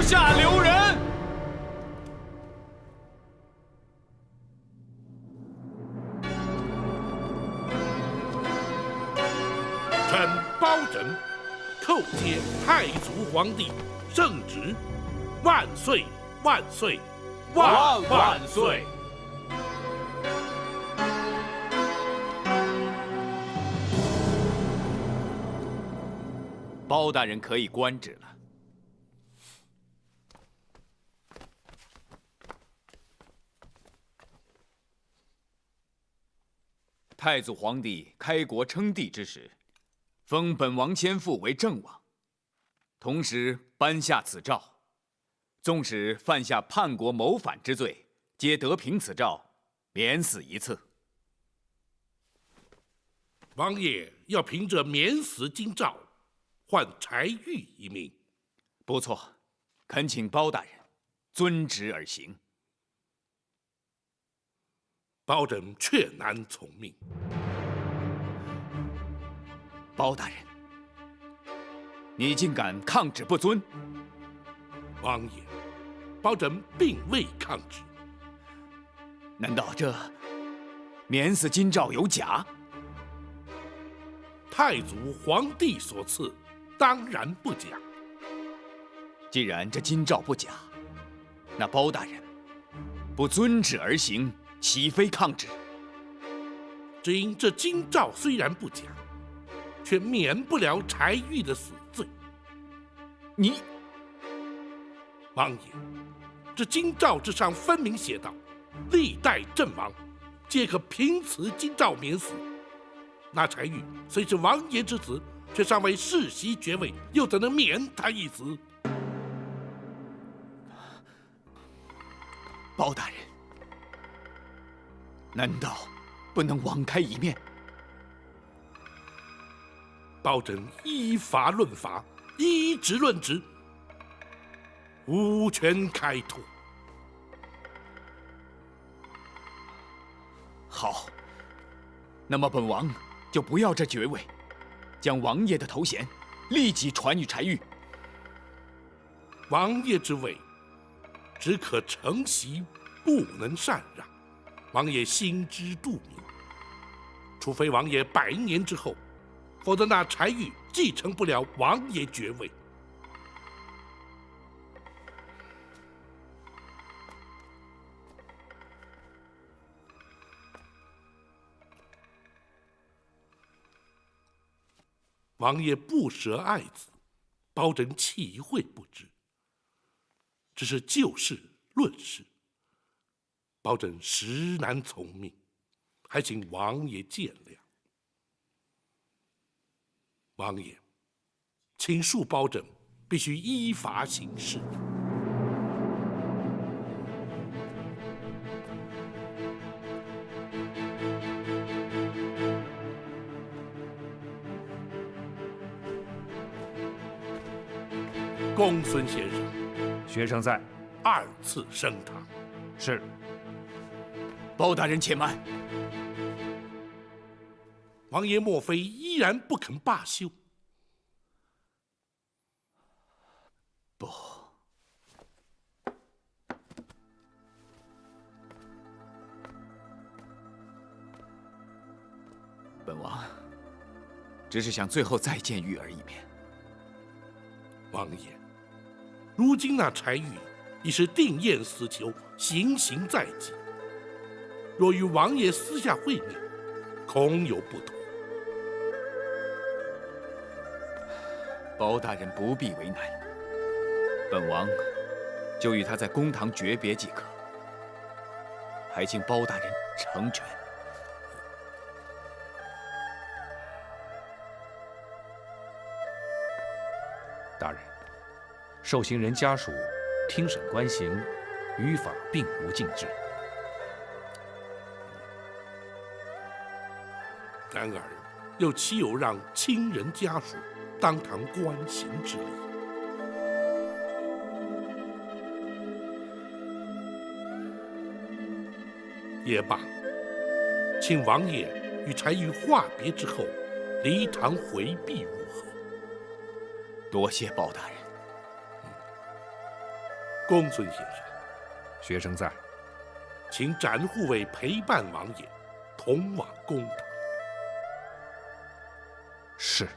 下留人！臣包拯叩接太祖皇帝圣旨，万岁万岁万万岁！包大人可以官职了。太祖皇帝开国称帝之时，封本王千父为正王，同时颁下此诏，纵使犯下叛国谋反之罪，皆得凭此诏，免死一次。王爷要凭着免死金诏，换柴玉一命。不错，恳请包大人遵旨而行。包拯却难从命。包大人，你竟敢抗旨不遵！王爷，包拯并未抗旨。难道这免死金诏有假？太祖皇帝所赐，当然不假。既然这金诏不假，那包大人不遵旨而行，岂非抗旨？只因这金诏虽然不假，却免不了柴玉的死罪。你，王爷，这金诏之上分明写道：历代阵亡，皆可凭此金诏免死。那柴玉虽是王爷之子，却尚未世袭爵位，又怎能免他一死？包大人，难道不能网开一面？包拯依法论法，依职论职，无权开脱。好，那么本王就不要这爵位，将王爷的头衔立即传与柴玉。王爷之位，只可承袭，不能禅让。王爷心知肚明，除非王爷100年之后，否则那柴玉继承不了王爷爵位。王爷不舍爱子，包拯岂会不知？只是就事论事，包拯实难从命，还请王爷见谅。王爷，请恕包拯必须依法行事。公孙先生，学生在。 2次升堂。是。包大人且慢。王爷莫非依然不肯罢休？不。本王只是想最后再见玉儿一面。王爷，如今那柴玉已是定验死囚，行刑在即。若与王爷私下会面，恐有不妥。包大人不必为难，本王就与他在公堂诀别即可，还请包大人成全。大人，受刑人家属听审观刑，于法并无禁制。然而，又岂有让亲人家属当堂观刑之理？也罢，请王爷与柴玉话别之后，离堂回避如何？多谢包大人。公孙先生，学生在，请展护卫陪伴王爷，同往公堂。是。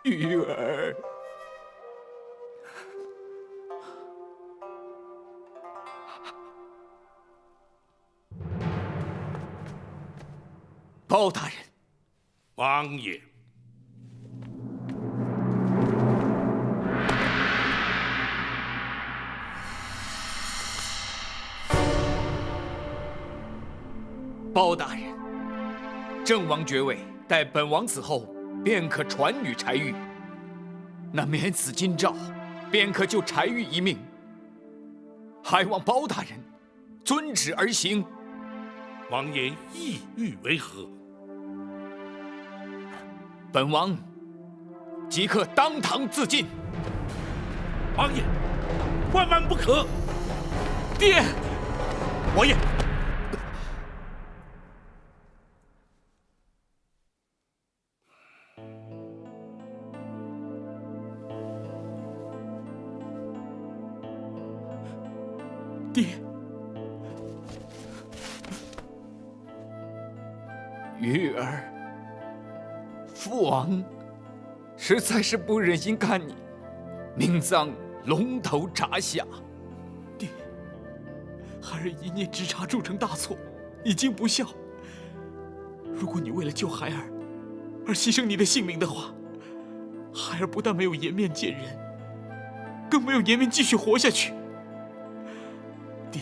玉儿，包大人，王爷，包大人，郑王爵位待本王死后便可传与柴玉，那免死金诏便可救柴玉一命，还望包大人遵旨而行。王爷意欲为何？本王即刻当堂自尽。王爷，万万不可！爹，王爷，爹，玉儿，父王实在是不忍心看你命丧龙头铡下。爹，孩儿一念之差铸成大错，已经不孝。如果你为了救孩儿而牺牲你的性命的话，孩儿不但没有颜面见人，更没有颜面继续活下去。爹，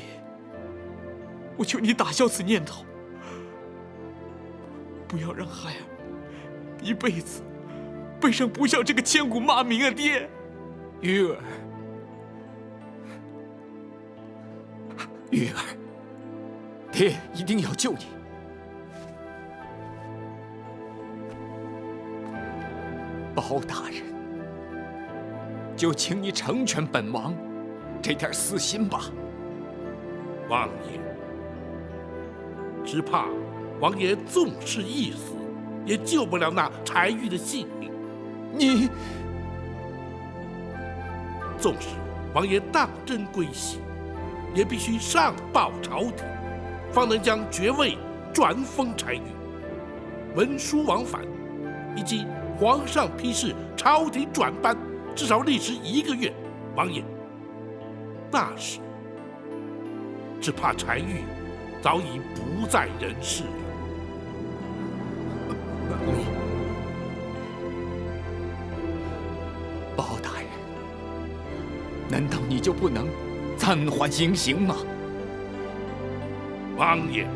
我求你打消此念头，不要让孩儿一辈子背上不孝这个千古骂名啊！爹，玉儿，玉儿，爹一定要救你。包大人，就请你成全本王这点私心吧。王爷，只怕王爷纵是一死，也救不了那柴玉的性命。你，纵使王爷当真归西，也必须上报朝廷，方能将爵位转封柴玉。文书往返，以及皇上批示朝廷转班，至少历时1个月。王爷，那时只怕柴玉早已不在人世了。包大人，难道你就不能暂缓行刑吗？王爷，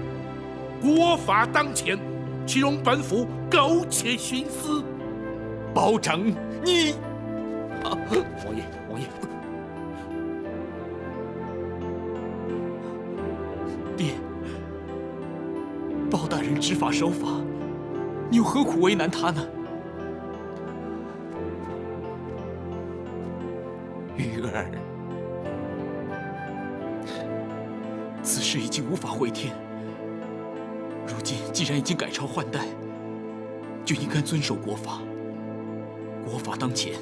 国法当前，岂容本府苟且徇私？包拯，你……王爷，王爷，爹，包大人执法守法，你又何苦为难他呢？玉儿，此事已经无法回天。如今既然已经改朝换代，就应该遵守国法。国法当前，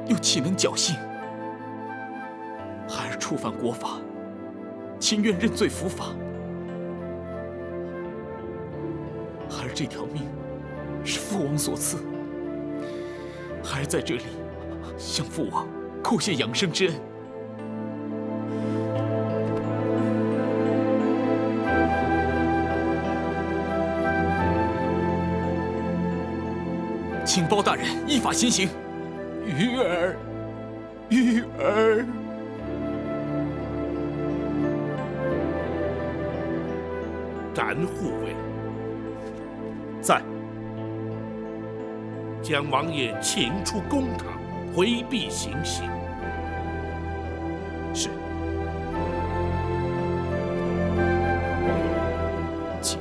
又岂能侥幸？孩儿触犯国法，情愿认罪伏法。孩儿这条命是父王所赐，孩儿在这里向父王叩谢养生之恩。请包大人依法行刑。玉儿，玉儿，展护卫在。将王爷请出公堂，回避行刑。是。请。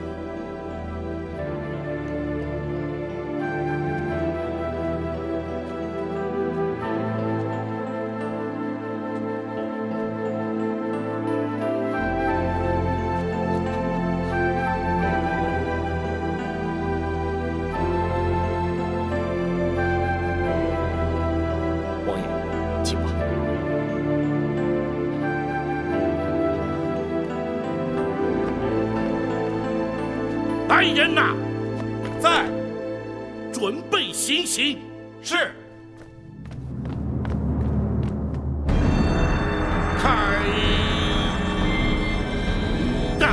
来人呐！在，准备行刑。是。开打！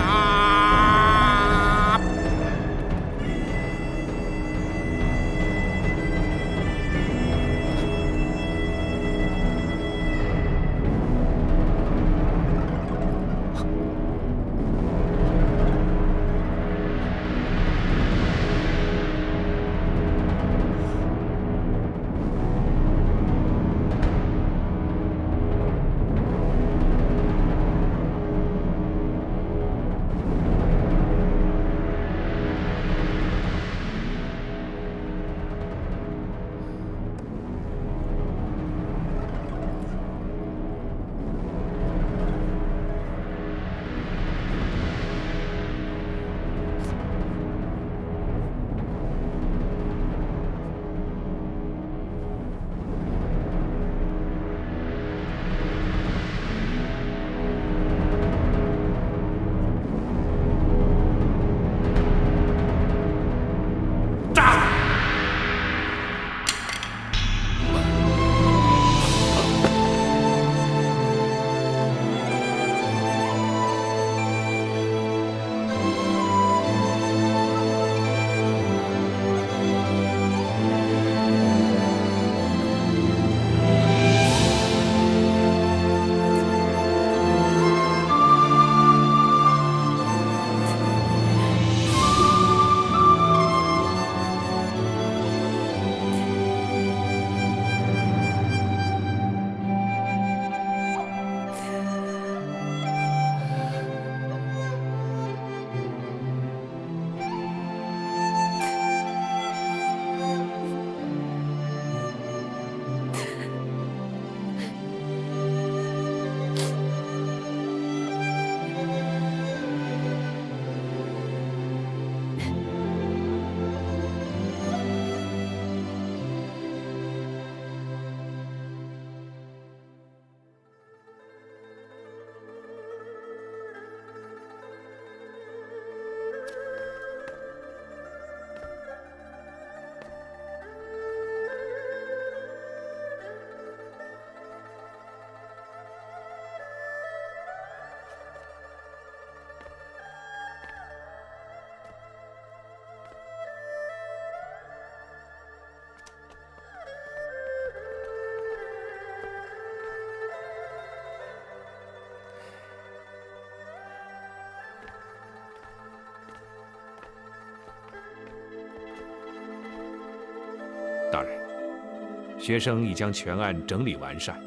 学生已将全案整理完善，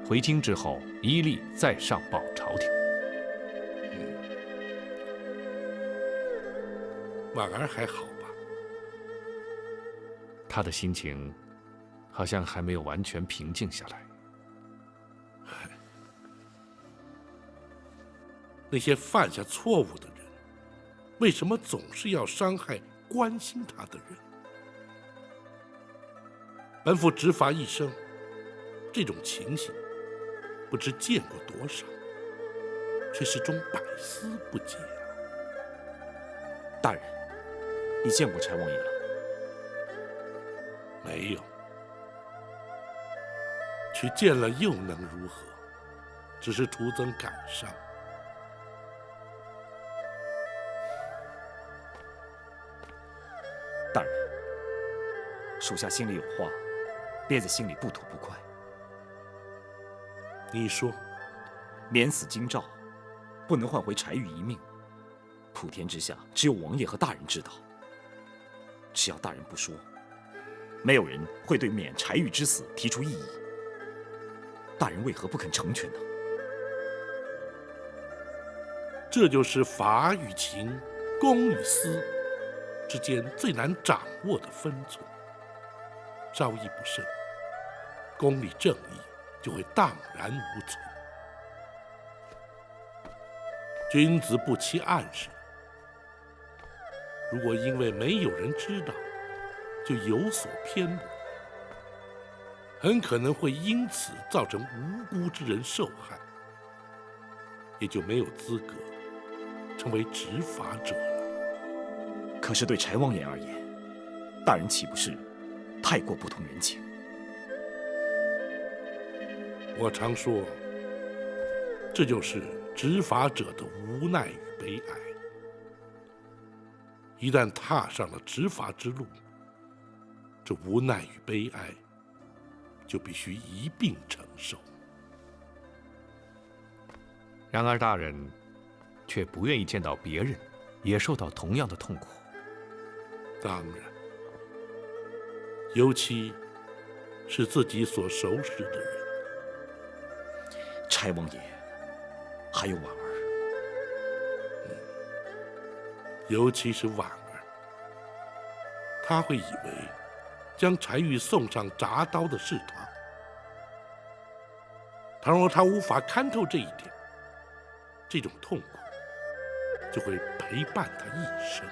回京之后一律再上报朝廷。婉儿还好吧？他的心情好像还没有完全平静下来。那些犯下错误的人，为什么总是要伤害关心他的人？本府执法一生，这种情形不知见过多少，却始终百思不解啊。大人，你见过柴王爷了？没有。去见了又能如何？只是徒增感伤。大人，属下心里有话，憋在心里不吐不快。你说，免死京兆，不能换回柴玉一命。普天之下，只有王爷和大人知道。只要大人不说，没有人会对免柴玉之死提出异议。大人为何不肯成全呢？这就是法与情、公与私之间最难掌握的分寸。稍一不慎，公理正义就会荡然无存。君子不欺暗室。如果因为没有人知道，就有所偏颇，很可能会因此造成无辜之人受害，也就没有资格成为执法者了。可是对柴王爷而言，大人岂不是太过不通人情？我常说，这就是执法者的无奈与悲哀。一旦踏上了执法之路，这无奈与悲哀就必须一并承受。然而大人却不愿意见到别人也受到同样的痛苦。当然，尤其是自己所熟识的人。柴王爷，还有婉儿。尤其是婉儿，他会以为将柴玉送上铡刀的是他。倘若他无法看透这一点，这种痛苦就会陪伴他一生。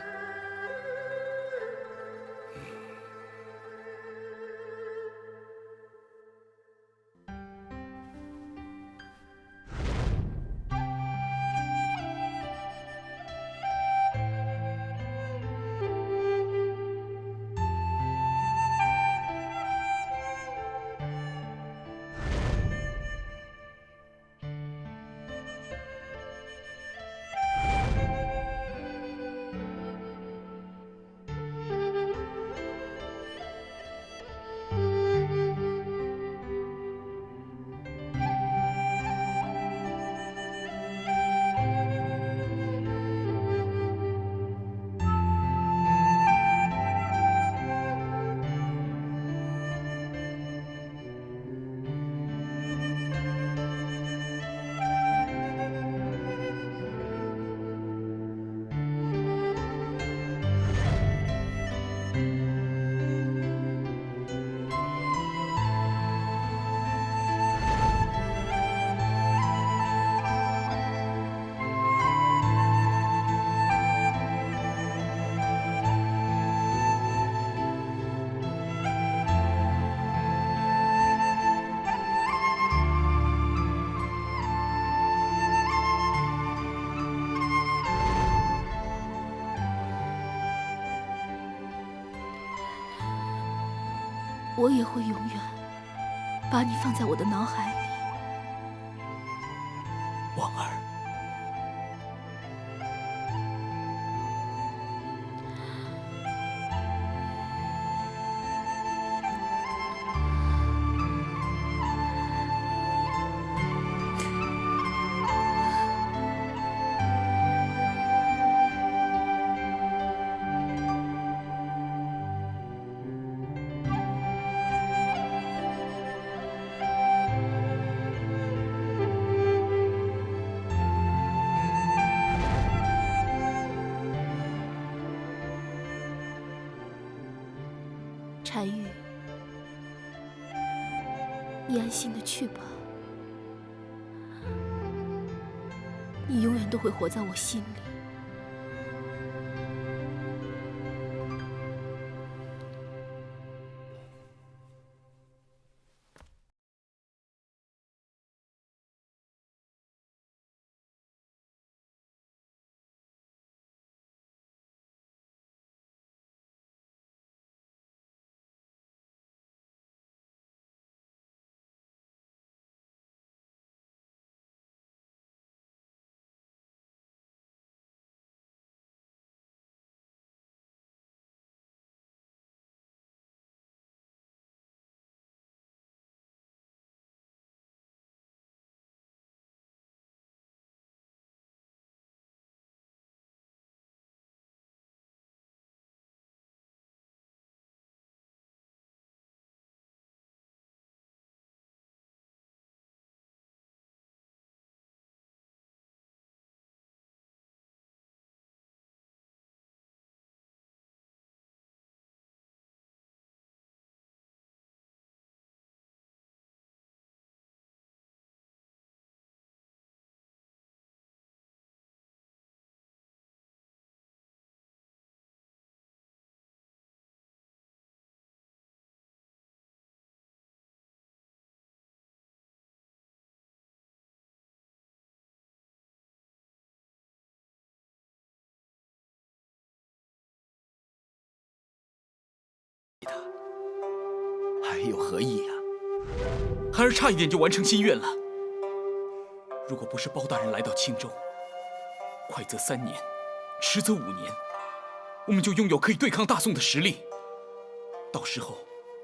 我也会永远把你放在我的脑海里，婉儿。参与，你安心的去吧。你永远都会活在我心里。还有何意啊？孩儿差一点就完成心愿了。如果不是包大人来到青州，快则3年，迟则5年，我们就拥有可以对抗大宋的实力。到时候，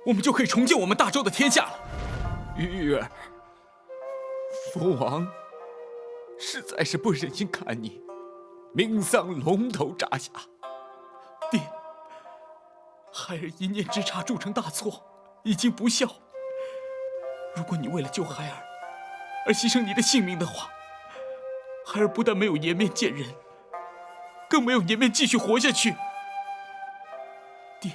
我们就可以重建我们大周的天下了。玉儿，父王实在是不忍心看你命丧龙头铡下。爹，孩儿一念之差铸成大错，已经不孝。如果你为了救孩儿而牺牲你的性命的话，孩儿不但没有颜面见人，更没有颜面继续活下去。爹，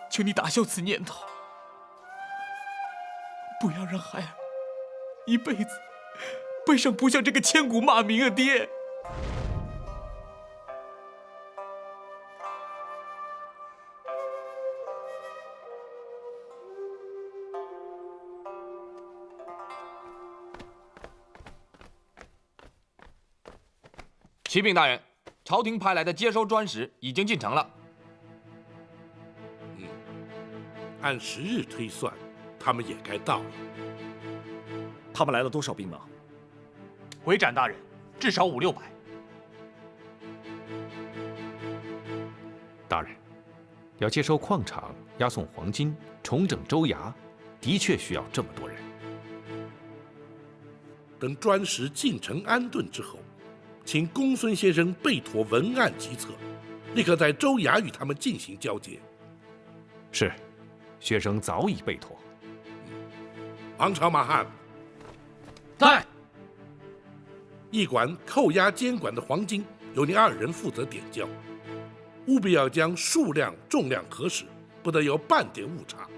求你打消此念头，不要让孩儿一辈子背上不孝这个千古骂名啊！爹。启禀大人，朝廷派来的接收专使已经进城了。按时日推算，他们也该到了。他们来了多少兵马？回斩大人，至少500-600。大人，要接收矿场、押送黄金、重整州衙，的确需要这么多人。等专使进城安顿之后，请公孙先生备妥文案计策，立刻在州衙与他们进行交接。是，学生早已备妥。王朝马汉，在。驿馆扣押监管的黄金由你2人负责点交，务必要将数量、重量核实，不得有半点误差。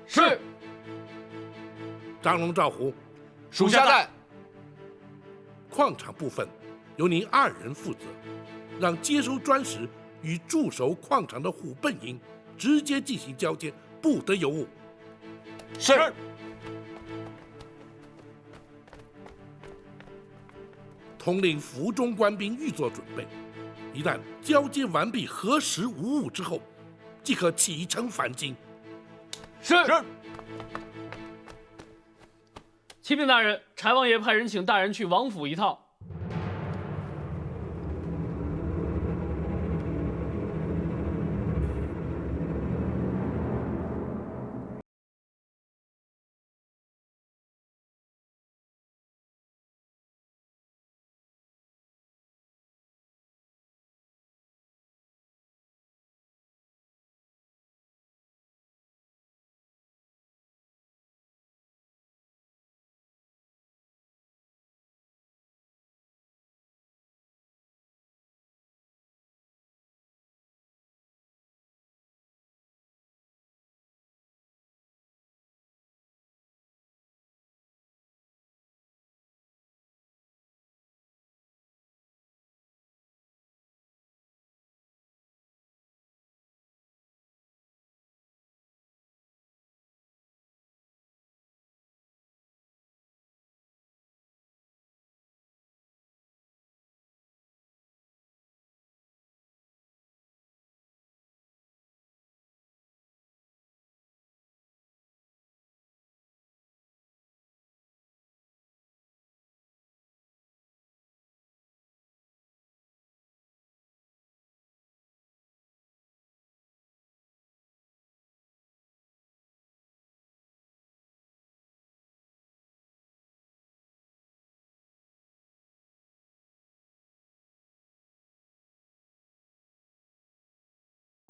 是。张龙、赵虎，属下在。矿场部分由您2人负责，让接收专使与驻守矿场的虎贲营直接进行交接，不得有误。是。统领府中官兵预做准备，一旦交接完毕、核实无误之后，即可启程返京。是。启禀大人，柴王爷派人请大人去王府一趟。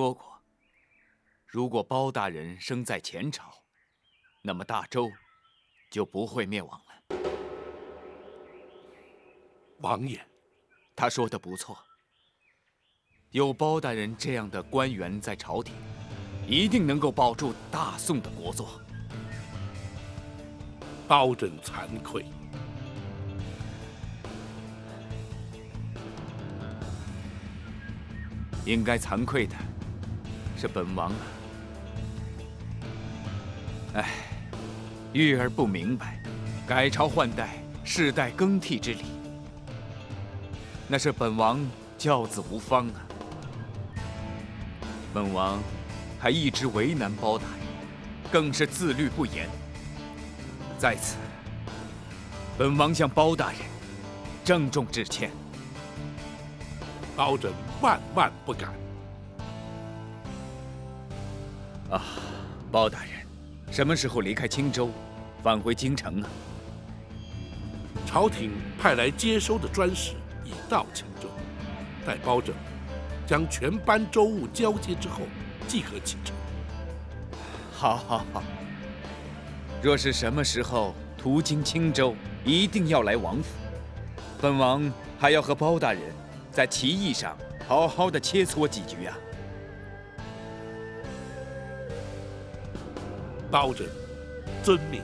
说过，如果包大人生在前朝，那么大周就不会灭亡了。王爷，他说的不错。有包大人这样的官员在朝廷，一定能够保住大宋的国祚。包拯惭愧。应该惭愧的是本王啊！哎，玉儿不明白改朝换代、世代更替之理，那是本王教子无方啊！本王还一直为难包大人，更是自律不严。在此，本王向包大人郑重致歉。包拯万万不敢。啊，包大人，什么时候离开青州，返回京城啊？朝廷派来接收的专使已到青州，待包拯将全班州务交接之后，即可启程。好，好，好。若是什么时候途经青州，一定要来王府。本王还要和包大人在棋艺上好好的切磋几局啊！包拯，遵命。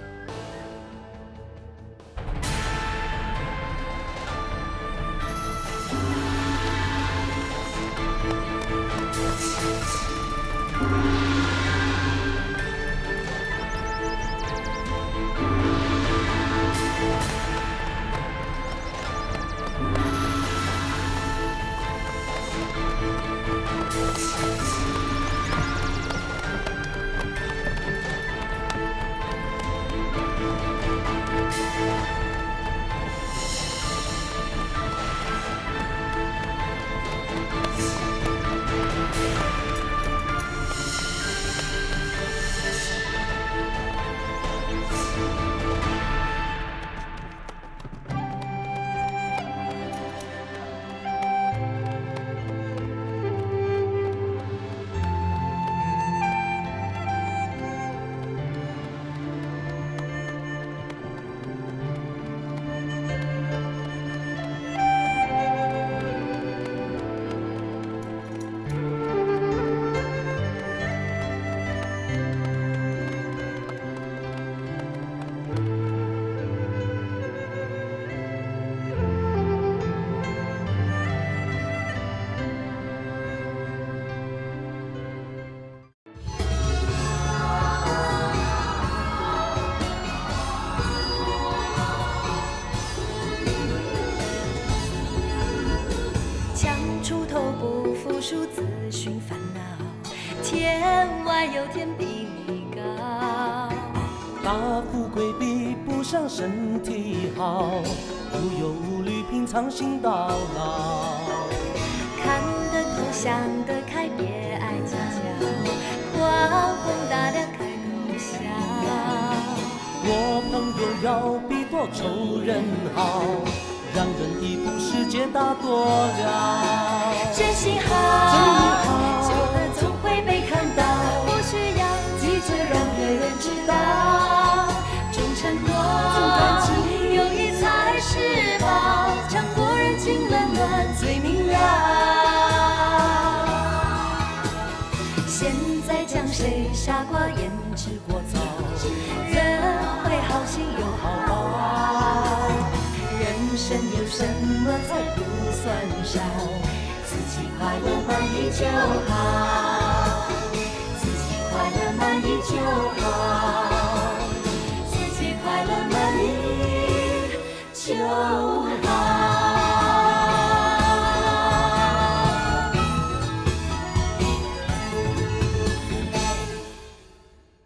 数自寻烦恼，天外有天比你高。大富贵比不上身体好，无忧无虑品尝心到老。看得透想得开，别爱计较，宽宏大量开口笑。我朋友要比多仇人好，让人一步世界大多了。真心好，久了总会被看到，不需要急着让别人知道。忠诚多，友谊才是宝，强国人情冷暖最明了。现在将谁傻瓜胭脂过早，人会好心有好报。人生有什么才不算少？自己快乐满意就好，自己快乐满意就好，自己快乐满意就好。